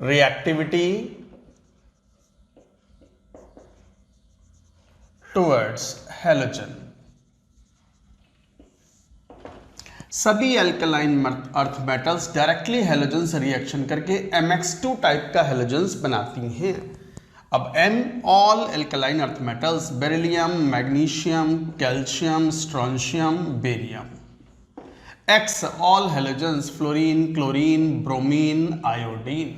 रिएक्टिविटी टुवर्ड्स हैलोजन। सभी alkaline earth metals directly halogen से रिएक्शन करके MX2 टाइप का हैलोजन्स बनाती हैं। अब M all alkaline earth metals, beryllium, magnesium, calcium, strontium, barium. X all halogens, fluorine, chlorine, bromine, iodine.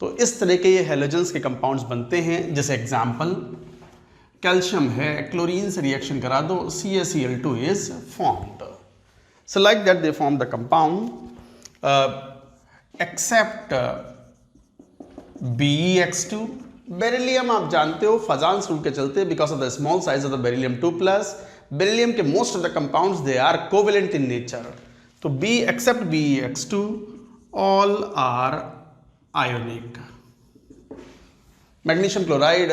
तो इस तरह के ये हैलोजन्स के कंपाउंड्स बनते हैं। जैसे एग्जांपल कैल्शियम है, क्लोरीन से रिएक्शन करा दो, CaCl2 is formed. So like that they form the compound except BeX2। Beryllium आप जानते हो फजांस रूल के चलते because of the small size of the beryllium 2+, beryllium के most of the compounds they are covalent in nature. तो B except BeX2 all are ionic। Magnesium chloride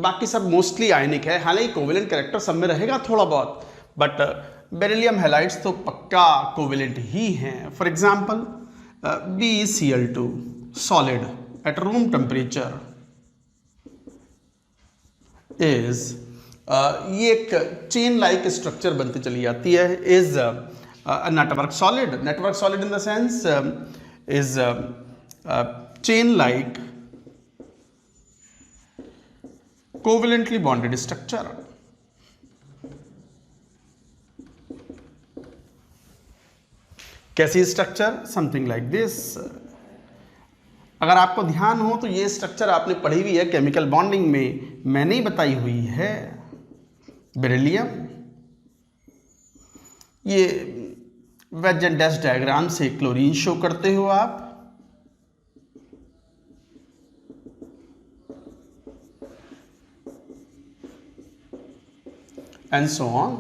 बाकी सब mostly आयनिक है, हालांकि कोवेलेंट कैरेक्टर सब में रहेगा थोड़ा बहुत, बट बेरिलियम हैलाइड्स तो पक्का कोवेलेंट ही हैं। For example BeCl2 solid at room temperature is ये एक चेन लाइक स्ट्रक्चर बनती चली जाती है। Is network solid in the sense is chain like covalently bonded structure. कैसी स्ट्रक्चर? Something like this. अगर आपको ध्यान हो तो ये स्ट्रक्चर आपने पढ़ी हुई है केमिकल बॉन्डिंग में, मैंने ही बताई हुई है। बेरिलियम, ये वेज एंड डैश डायग्राम से क्लोरीन शो करते हो आप, and so on.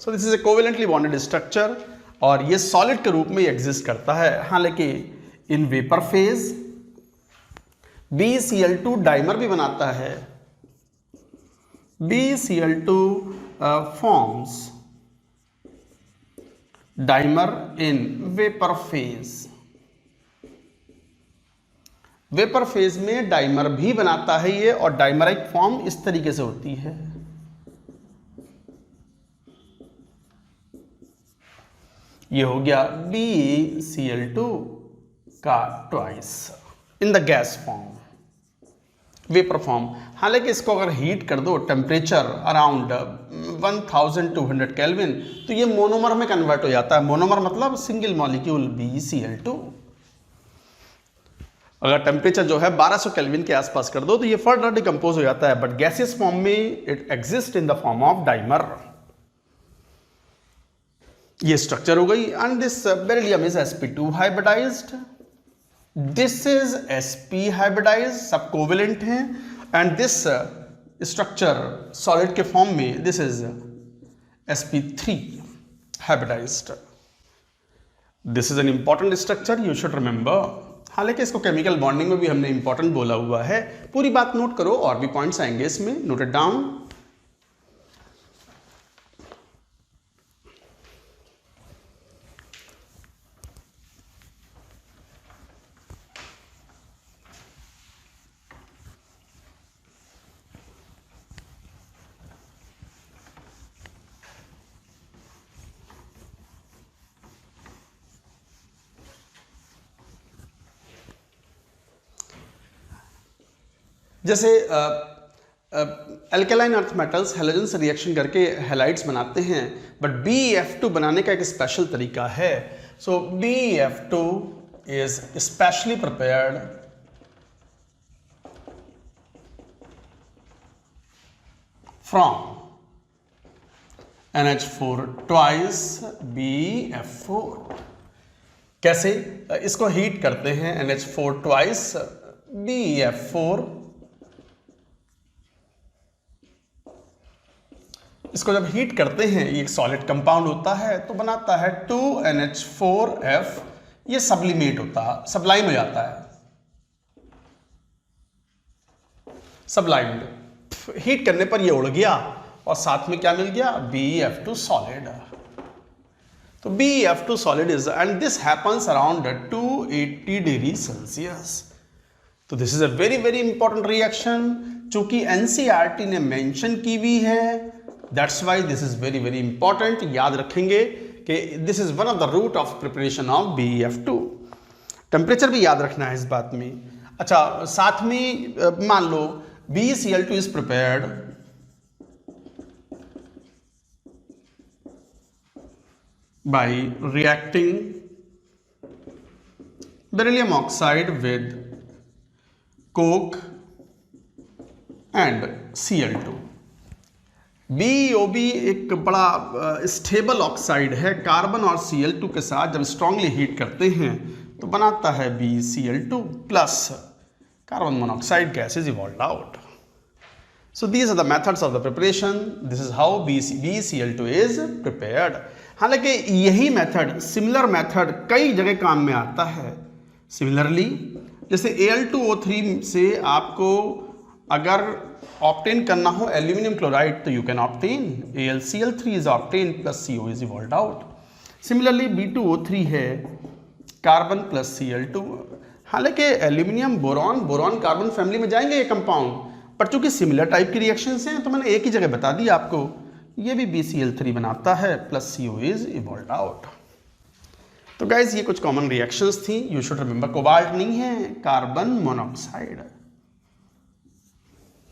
So this is a covalently bonded structure और ये सॉलिड के रूप में एग्जिस्ट करता है। हालांकि in vapour phase BeCl2 dimer भी बनाता है। BeCl2 forms dimer in vapour phase. Vapour phase में डाइमर भी बनाता है ये, और डाइमरिक फॉर्म इस तरीके से होती है। ये हो गया BeCl2 का twice in the gas form, vapour form. हालांकि इसको अगर हीट कर दो टेम्परेचर अराउंड 1200 केल्विन तो ये मोनोमर में कन्वर्ट हो जाता है। मोनोमर मतलब सिंगल मॉलिक्यूल BeCl2। अगर टेम्परेचर जो है 1200 केल्विन के आसपास कर दो तो ये फर्दर डिकम्पोज हो जाता है, बट गैसियस फॉर्म में it exist in the form of dimer. ये स्ट्रक्चर हो गई। And this beryllium is sp2 hybridized, this is sp hybridized, सब कोवेलेंट हैं। एंड दिस स्ट्रक्चर सॉलिड के फॉर्म में this is sp3 hybridized. This is an important structure, you should remember. हालांकि इसको chemical bonding में भी हमने इंपॉर्टेंट बोला हुआ है। पूरी बात नोट करो, और भी पॉइंट्स आएंगे इसमें, नोट इट डाउन। जैसे अल्कलाइन अर्थ मेटल्स हैलोजन से रिएक्शन करके हैलाइड्स बनाते हैं, बट BeF2 बनाने का एक स्पेशल तरीका है। सो BeF2 is specially prepared from NH4 twice BF4। कैसे? इसको हीट करते हैं, NH4 ट्वाइस BF4। इसको जब हीट करते हैं, ये एक सॉलिड कंपाउंड होता है तो बनाता है 2NH4F। ये सब्लिमेट होता है, सब्लाइम हो जाता है, सब्लाइम्ड। हीट करने पर ये उड़ गया और साथ में क्या मिल गया? BF2 solid. तो BF2 solid is, and this happens around 280 degree Celsius. तो this is a very very important reaction, चूंकि NCERT ने मेंशन की हुई है, that's why this is very very important. याद रखेंगे कि this is one of the root of preparation of BF2। Temperature भी याद रखना है इस बात में। अच्छा, साथ में मान लो BeCl2 is prepared by reacting beryllium oxide with coke and Cl2। BeOB एक बड़ा स्टेबल ऑक्साइड है, कार्बन और Cl2 के साथ जब स्ट्रांगली हीट करते हैं तो बनाता है BeCl2 plus carbon monoxide gas is evolved out. So these are the methods of the preparation. This is how BeCl2 is prepared. हालांकि यही मेथड, सिमिलर मेथड कई जगह काम में आता है। सिमिलरली जैसे Al2O3 से आपको अगर ऑप्टेन करना हो एल्यूमिनियम क्लोराइड तो you can obtain AlCl3 is obtained plus CO is evolved out. Similarly B2O3 है, कार्बन प्लस Cl2। हालांकि एल्यूमिनियम बोरॉन कार्बन फैमिली में जाएंगे ये कंपाउंड, पर चूंकि सिमिलर टाइप की रिएक्शंस हैं तो मैंने एक ही जगह बता दी आपको, ये भी BeCl3 बनाता है plus CO is evolved out. तो गाइज ये कुछ कॉमन रिएक्शंस थी। यू शुड रिमेंबर, कोबाल्ट नहीं है, कार्बन मोनोऑक्साइड।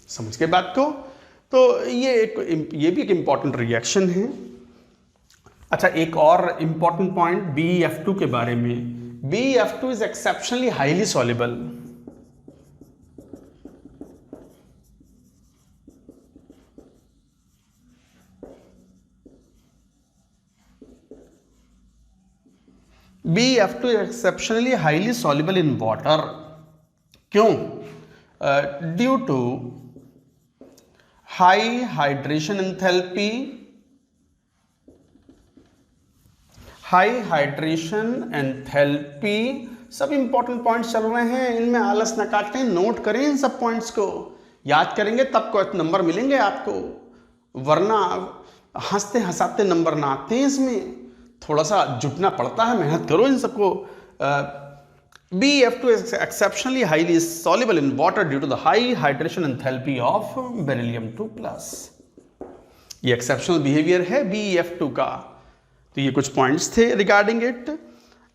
समझ के बात को? तो ये भी एक इंपॉर्टेंट रिएक्शन है। अच्छा, एक और इंपॉर्टेंट पॉइंट BeF2 के बारे में। BeF2 is exceptionally highly soluble. BeF2 is exceptionally highly soluble in water. क्यों? Due to high hydration enthalpy, high hydration enthalpy. सब इंपॉर्टेंट पॉइंट्स चल रहे हैं, इनमें आलस न काटें, नोट करें इन सब पॉइंट्स को। याद करेंगे तब कुछ नंबर मिलेंगे आपको, वरना हंसते हंसाते नंबर ना आते हैं। इसमें थोड़ा सा जुटना पड़ता है, मेहनत करो इन सबको। BeF2 is exceptionally highly soluble in water due to the high hydration enthalpy of beryllium-2+। ये एक्सेप्शनल बिहेवियर है BeF2 का। तो ये कुछ पॉइंट्स थे रिगार्डिंग इट,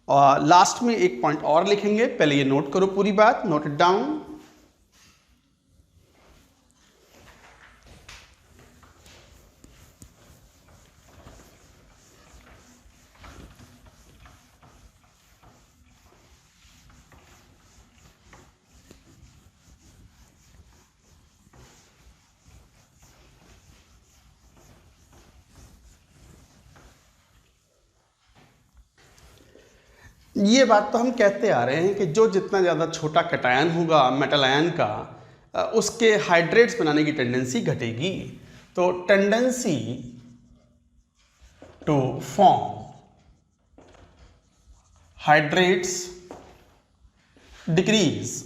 और लास्ट में एक पॉइंट और लिखेंगे, पहले ये नोट करो पूरी बात, नोट इट डाउन। ये बात तो हम कहते आ रहे हैं कि जो जितना ज़्यादा छोटा कटायन होगा मेटल आयन का, उसके हाइड्रेट्स बनाने की टेंडेंसी घटेगी। तो tendency to form hydrates decrease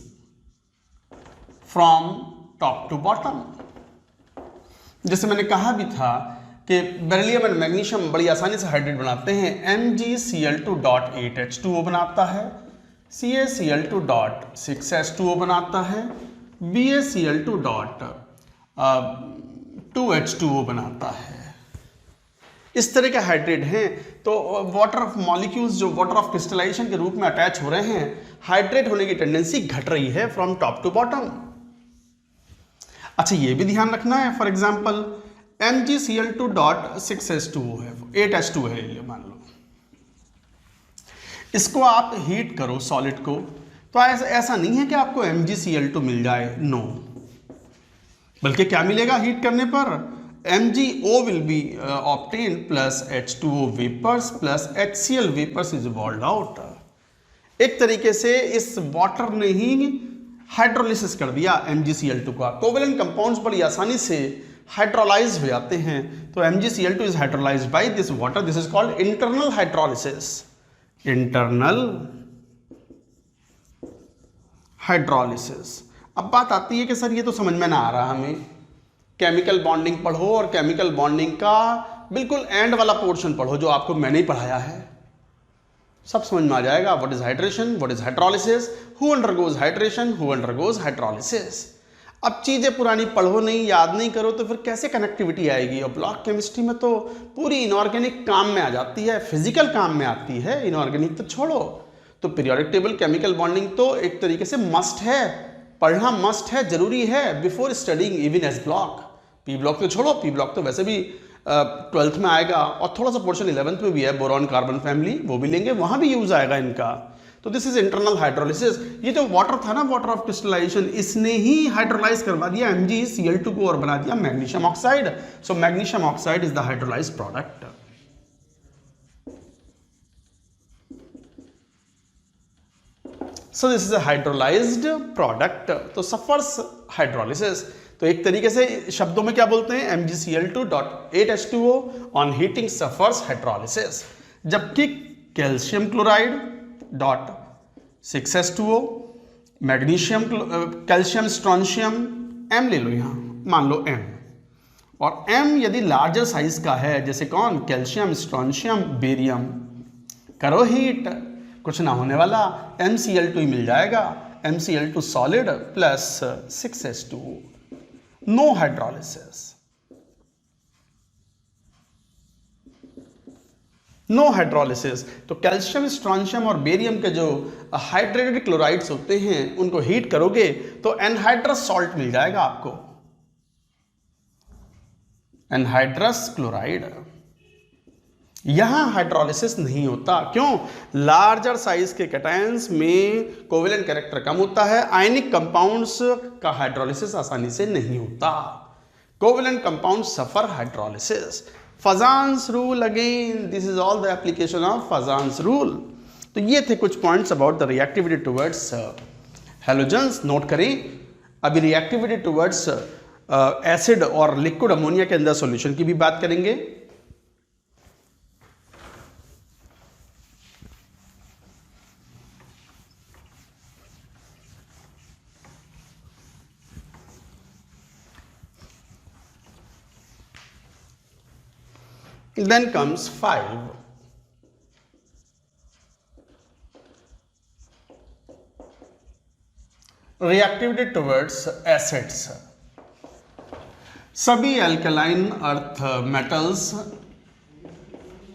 from top to bottom. जैसे मैंने कहा भी था कि बेरिलियम एंड मैग्नीशियम बड़ी आसानी से हाइड्रेट बनाते हैं। MgCl2.8H2O बनाता है, CaCl2.6H2O बनाता है, BaCl2.2H2O बनाता है। इस तरह के हाइड्रेट हैं। तो वाटर ऑफ मॉलिक्यूल्स जो वाटर ऑफ क्रिस्टलाइजेशन के रूप में अटैच हो रहे हैं, हाइड्रेट होने की टेंडेंसी घट रही है फ्रॉम टॉप टू बॉटम। अच्छा, ये भी ध्यान रखना है, फॉर एग्जाम्पल MgCl2.6H2O है, 8H2 है ये मान लो। इसको आप हीट करो सॉलिड को, तो ऐसा नहीं है कि आपको MgCl2 मिल जाए, नो, बल्कि क्या मिलेगा हीट करने पर MgO will be obtained plus H2O vapors plus HCl vapors is evolved out। एक तरीके से इस वाटर ने ही हाइड्रोलिसिस कर दिया MgCl2 का। कोवेलेंट कंपाउंड्स बड़ी आसानी से हाइड्रोलाइज हो जाते हैं, तो MgCl2 is hydrolysed by this water, this is called internal hydrolysis. Internal hydrolysis. अब बात आती है कि सर ये तो समझ में ना आ रहा हमें, केमिकल बॉन्डिंग पढ़ो और केमिकल बॉन्डिंग का बिल्कुल एंड वाला पोर्शन पढ़ो जो आपको मैंने ही पढ़ाया है, सब समझ में आ जाएगा। What is hydration, what is hydrolysis, who undergoes hydration, who undergoes hydrolysis. अब चीजें पुरानी पढ़ो नहीं, याद नहीं करो तो फिर कैसे कनेक्टिविटी आएगी। और ब्लॉक केमिस्ट्री में तो पूरी इनऑर्गेनिक काम में आ जाती है, फिजिकल काम में आती है, इनऑर्गेनिक तो छोड़ो। तो पीरियोडिक टेबल, केमिकल बॉन्डिंग तो एक तरीके से मस्ट है, पढ़ना मस्ट है, जरूरी है before studying even S block. P block तो छोड़ो, पी ब्लॉक तो वैसे भी 12th में आएगा और थोड़ा सा पोर्शन 11th में भी है, बोरॉन कार्बन फैमिली, वो भी लेंगे, वहां भी यूज आएगा इनका। तो दिस इज इंटरनल हाइड्रोलिसिस। ये जो वाटर था ना, वाटर ऑफ क्रिस्टलाइजेशन, इसने ही हाइड्रोलाइज करवा दिया MgCl2 को और बना दिया magnesium oxide. So magnesium oxide is the hydrolysed product. So this is a hydrolysed product. तो सफर्स हाइड्रोलिसिस। तो एक तरीके से शब्दों में क्या बोलते हैं, MgCl2.8H2O on heating suffers hydrolysis. जबकि calcium chloride .6H2O, magnesium, calcium strontium, M ले लो यहां, मान लो M, और M यदि लार्जर साइज का है, जैसे कौन, कैल्शियम, स्ट्रोंशियम, बेरियम, करो हीट, कुछ ना होने वाला, MCl2 ही मिल जाएगा, MCl2 solid plus 6H2O, no hydrolysis, no hydrolysis. तो कैल्शियम, स्ट्रोंशियम और बेरियम के जो हाइड्रेटेड क्लोराइड्स होते हैं उनको हीट करोगे तो एनहाइड्रस सॉल्ट मिल जाएगा आपको, एनहाइड्रस क्लोराइड। यहां हाइड्रोलिसिस नहीं होता, क्यों, लार्जर साइज के कैटायंस में कोवेलेंट कैरेक्टर कम होता है, आयनिक कंपाउंड्स का हाइड्रोलिसिस आसानी से नहीं होता। Covalent compound suffer hydrolysis. फजान्स rule again, this is all the application of फजान्स rule. तो ये थे कुछ points about the reactivity towards halogens. Note करें, अभी रिएक्टिविटी टुवर्ड्स एसिड और लिक्विड अमोनिया के अंदर सॉल्यूशन की भी बात करेंगे। Then comes 5. Reactivity towards acids. सभी alkaline earth metals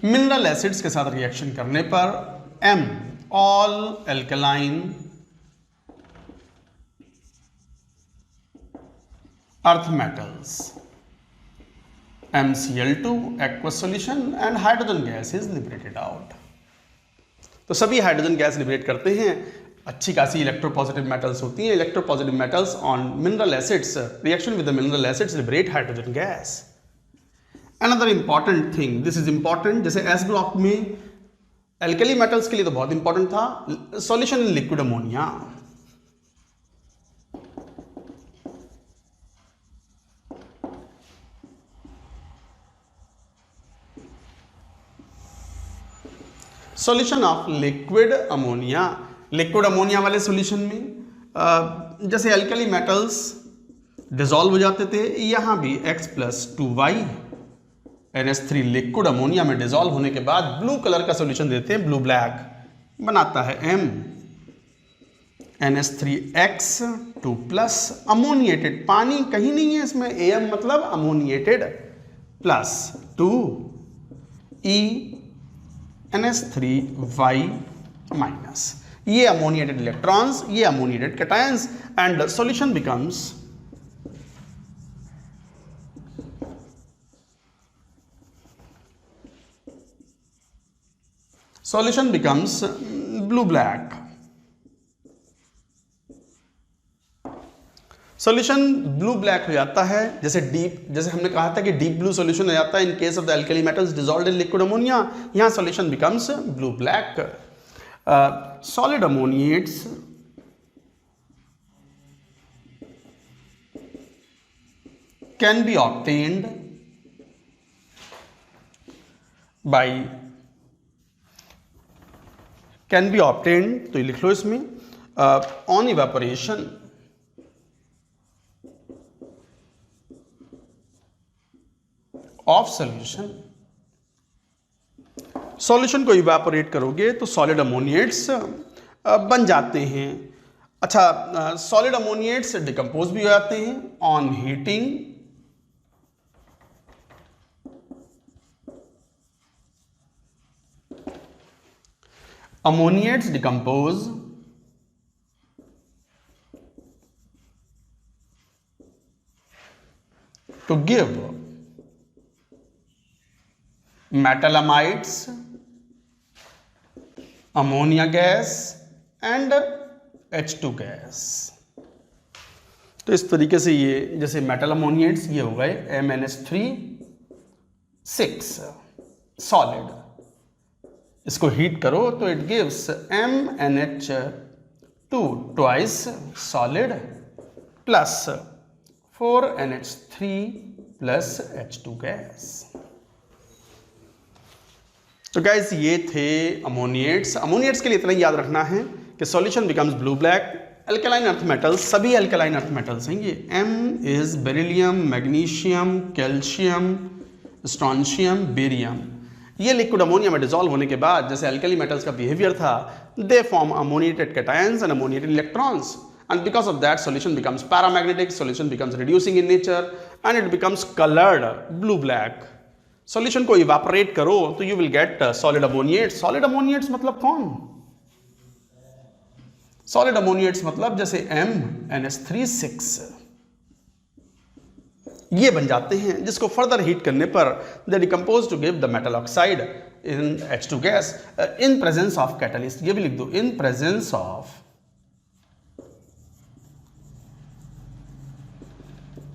mineral acids के साथ रिएक्शन करने पर M, all alkaline earth metals, MCl2 aqueous solution and hydrogen gas is liberated out। तो सभी हाइड्रोजन गैस लिबरेट करते हैं। अच्छी खासी इलेक्ट्रोपॉजिटिव मेटल्स होती हैं, electropositive metals on mineral acids, reaction with the mineral acids liberate hydrogen gas. Another important thing, this is important, जैसे S block में एल्कली मेटल्स के लिए तो बहुत इंपॉर्टेंट था, solution in liquid ammonia. Solution of liquid ammonia. Liquid ammonia वाले solution में जैसे एल्कली मेटल्स डिसॉल्व हो जाते थे, यहां भी X+2Y NH3 लिक्विड अमोनिया में डिसॉल्व होने के बाद ब्लू कलर का सॉल्यूशन देते हैं, ब्लू ब्लैक बनाता है M, NH3X2+ अमोनिएटेड, पानी कहीं नहीं है इसमें, AM मतलब अमोनिएटेड, प्लस 2E NH3Y-, ये अमोनिएटेड इलेक्ट्रॉन्स, ये ammoniated cations, and solution becomes blue black. Solution blue black हो जाता है, जैसे हमने कहा था कि डीप ब्लू सॉल्यूशन हो जाता है in case of the alkali metals dissolved in liquid ammonia, यहाँ solution becomes blue black. Solid ammoniates can be obtained तो ये लिख लो इसमें, on evaporation of solution. Solution को इवेपोरेट करोगे तो सॉलिड अमोनिएट्स बन जाते हैं। अच्छा, सॉलिड अमोनिएट्स डिकम्पोज भी हो जाते हैं on heating ammoniates decompose to give metalamides, ammonia gas and H2 gas. तो इस तरीके से ये जैसे मेटल अमोनिएट्स ये हो गए MnH3 6 सॉलिड, इसको हीट करो तो it gives MnH2 twice solid plus 4NH3 plus H2 gas. तो गाइस ये थे अमोनिएट्स। अमोनिएट्स के लिए इतना ही याद रखना है कि solution becomes blue black. Alkaline earth metals, सभी अल्कलाइन अर्थ मेटल्स हैं ये। M is beryllium, magnesium, calcium, strontium, barium. ये लिक्विड अमोनिया में डिसॉल्व होने के बाद जैसे अल्कली मेटल्स का बिहेवियर था, they form ammoniated cations and ammoniated electrons, and because of that solution becomes paramagnetic, solution becomes reducing in nature and it becomes coloured blue black. Solution को evaporate करो तो you will gate solid ammoniates. Solid ammoniates मतलब कौन? Solid ammoniates मतलब जैसे MnH3 6 ये बन जाते हैं, जिसको फर्दर हीट करने पर they decompose to give the metal oxide in H2 gas in presence of catalyst. ये भी लिख दो, in presence of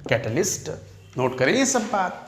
catalyst. Note करें ये सब बात।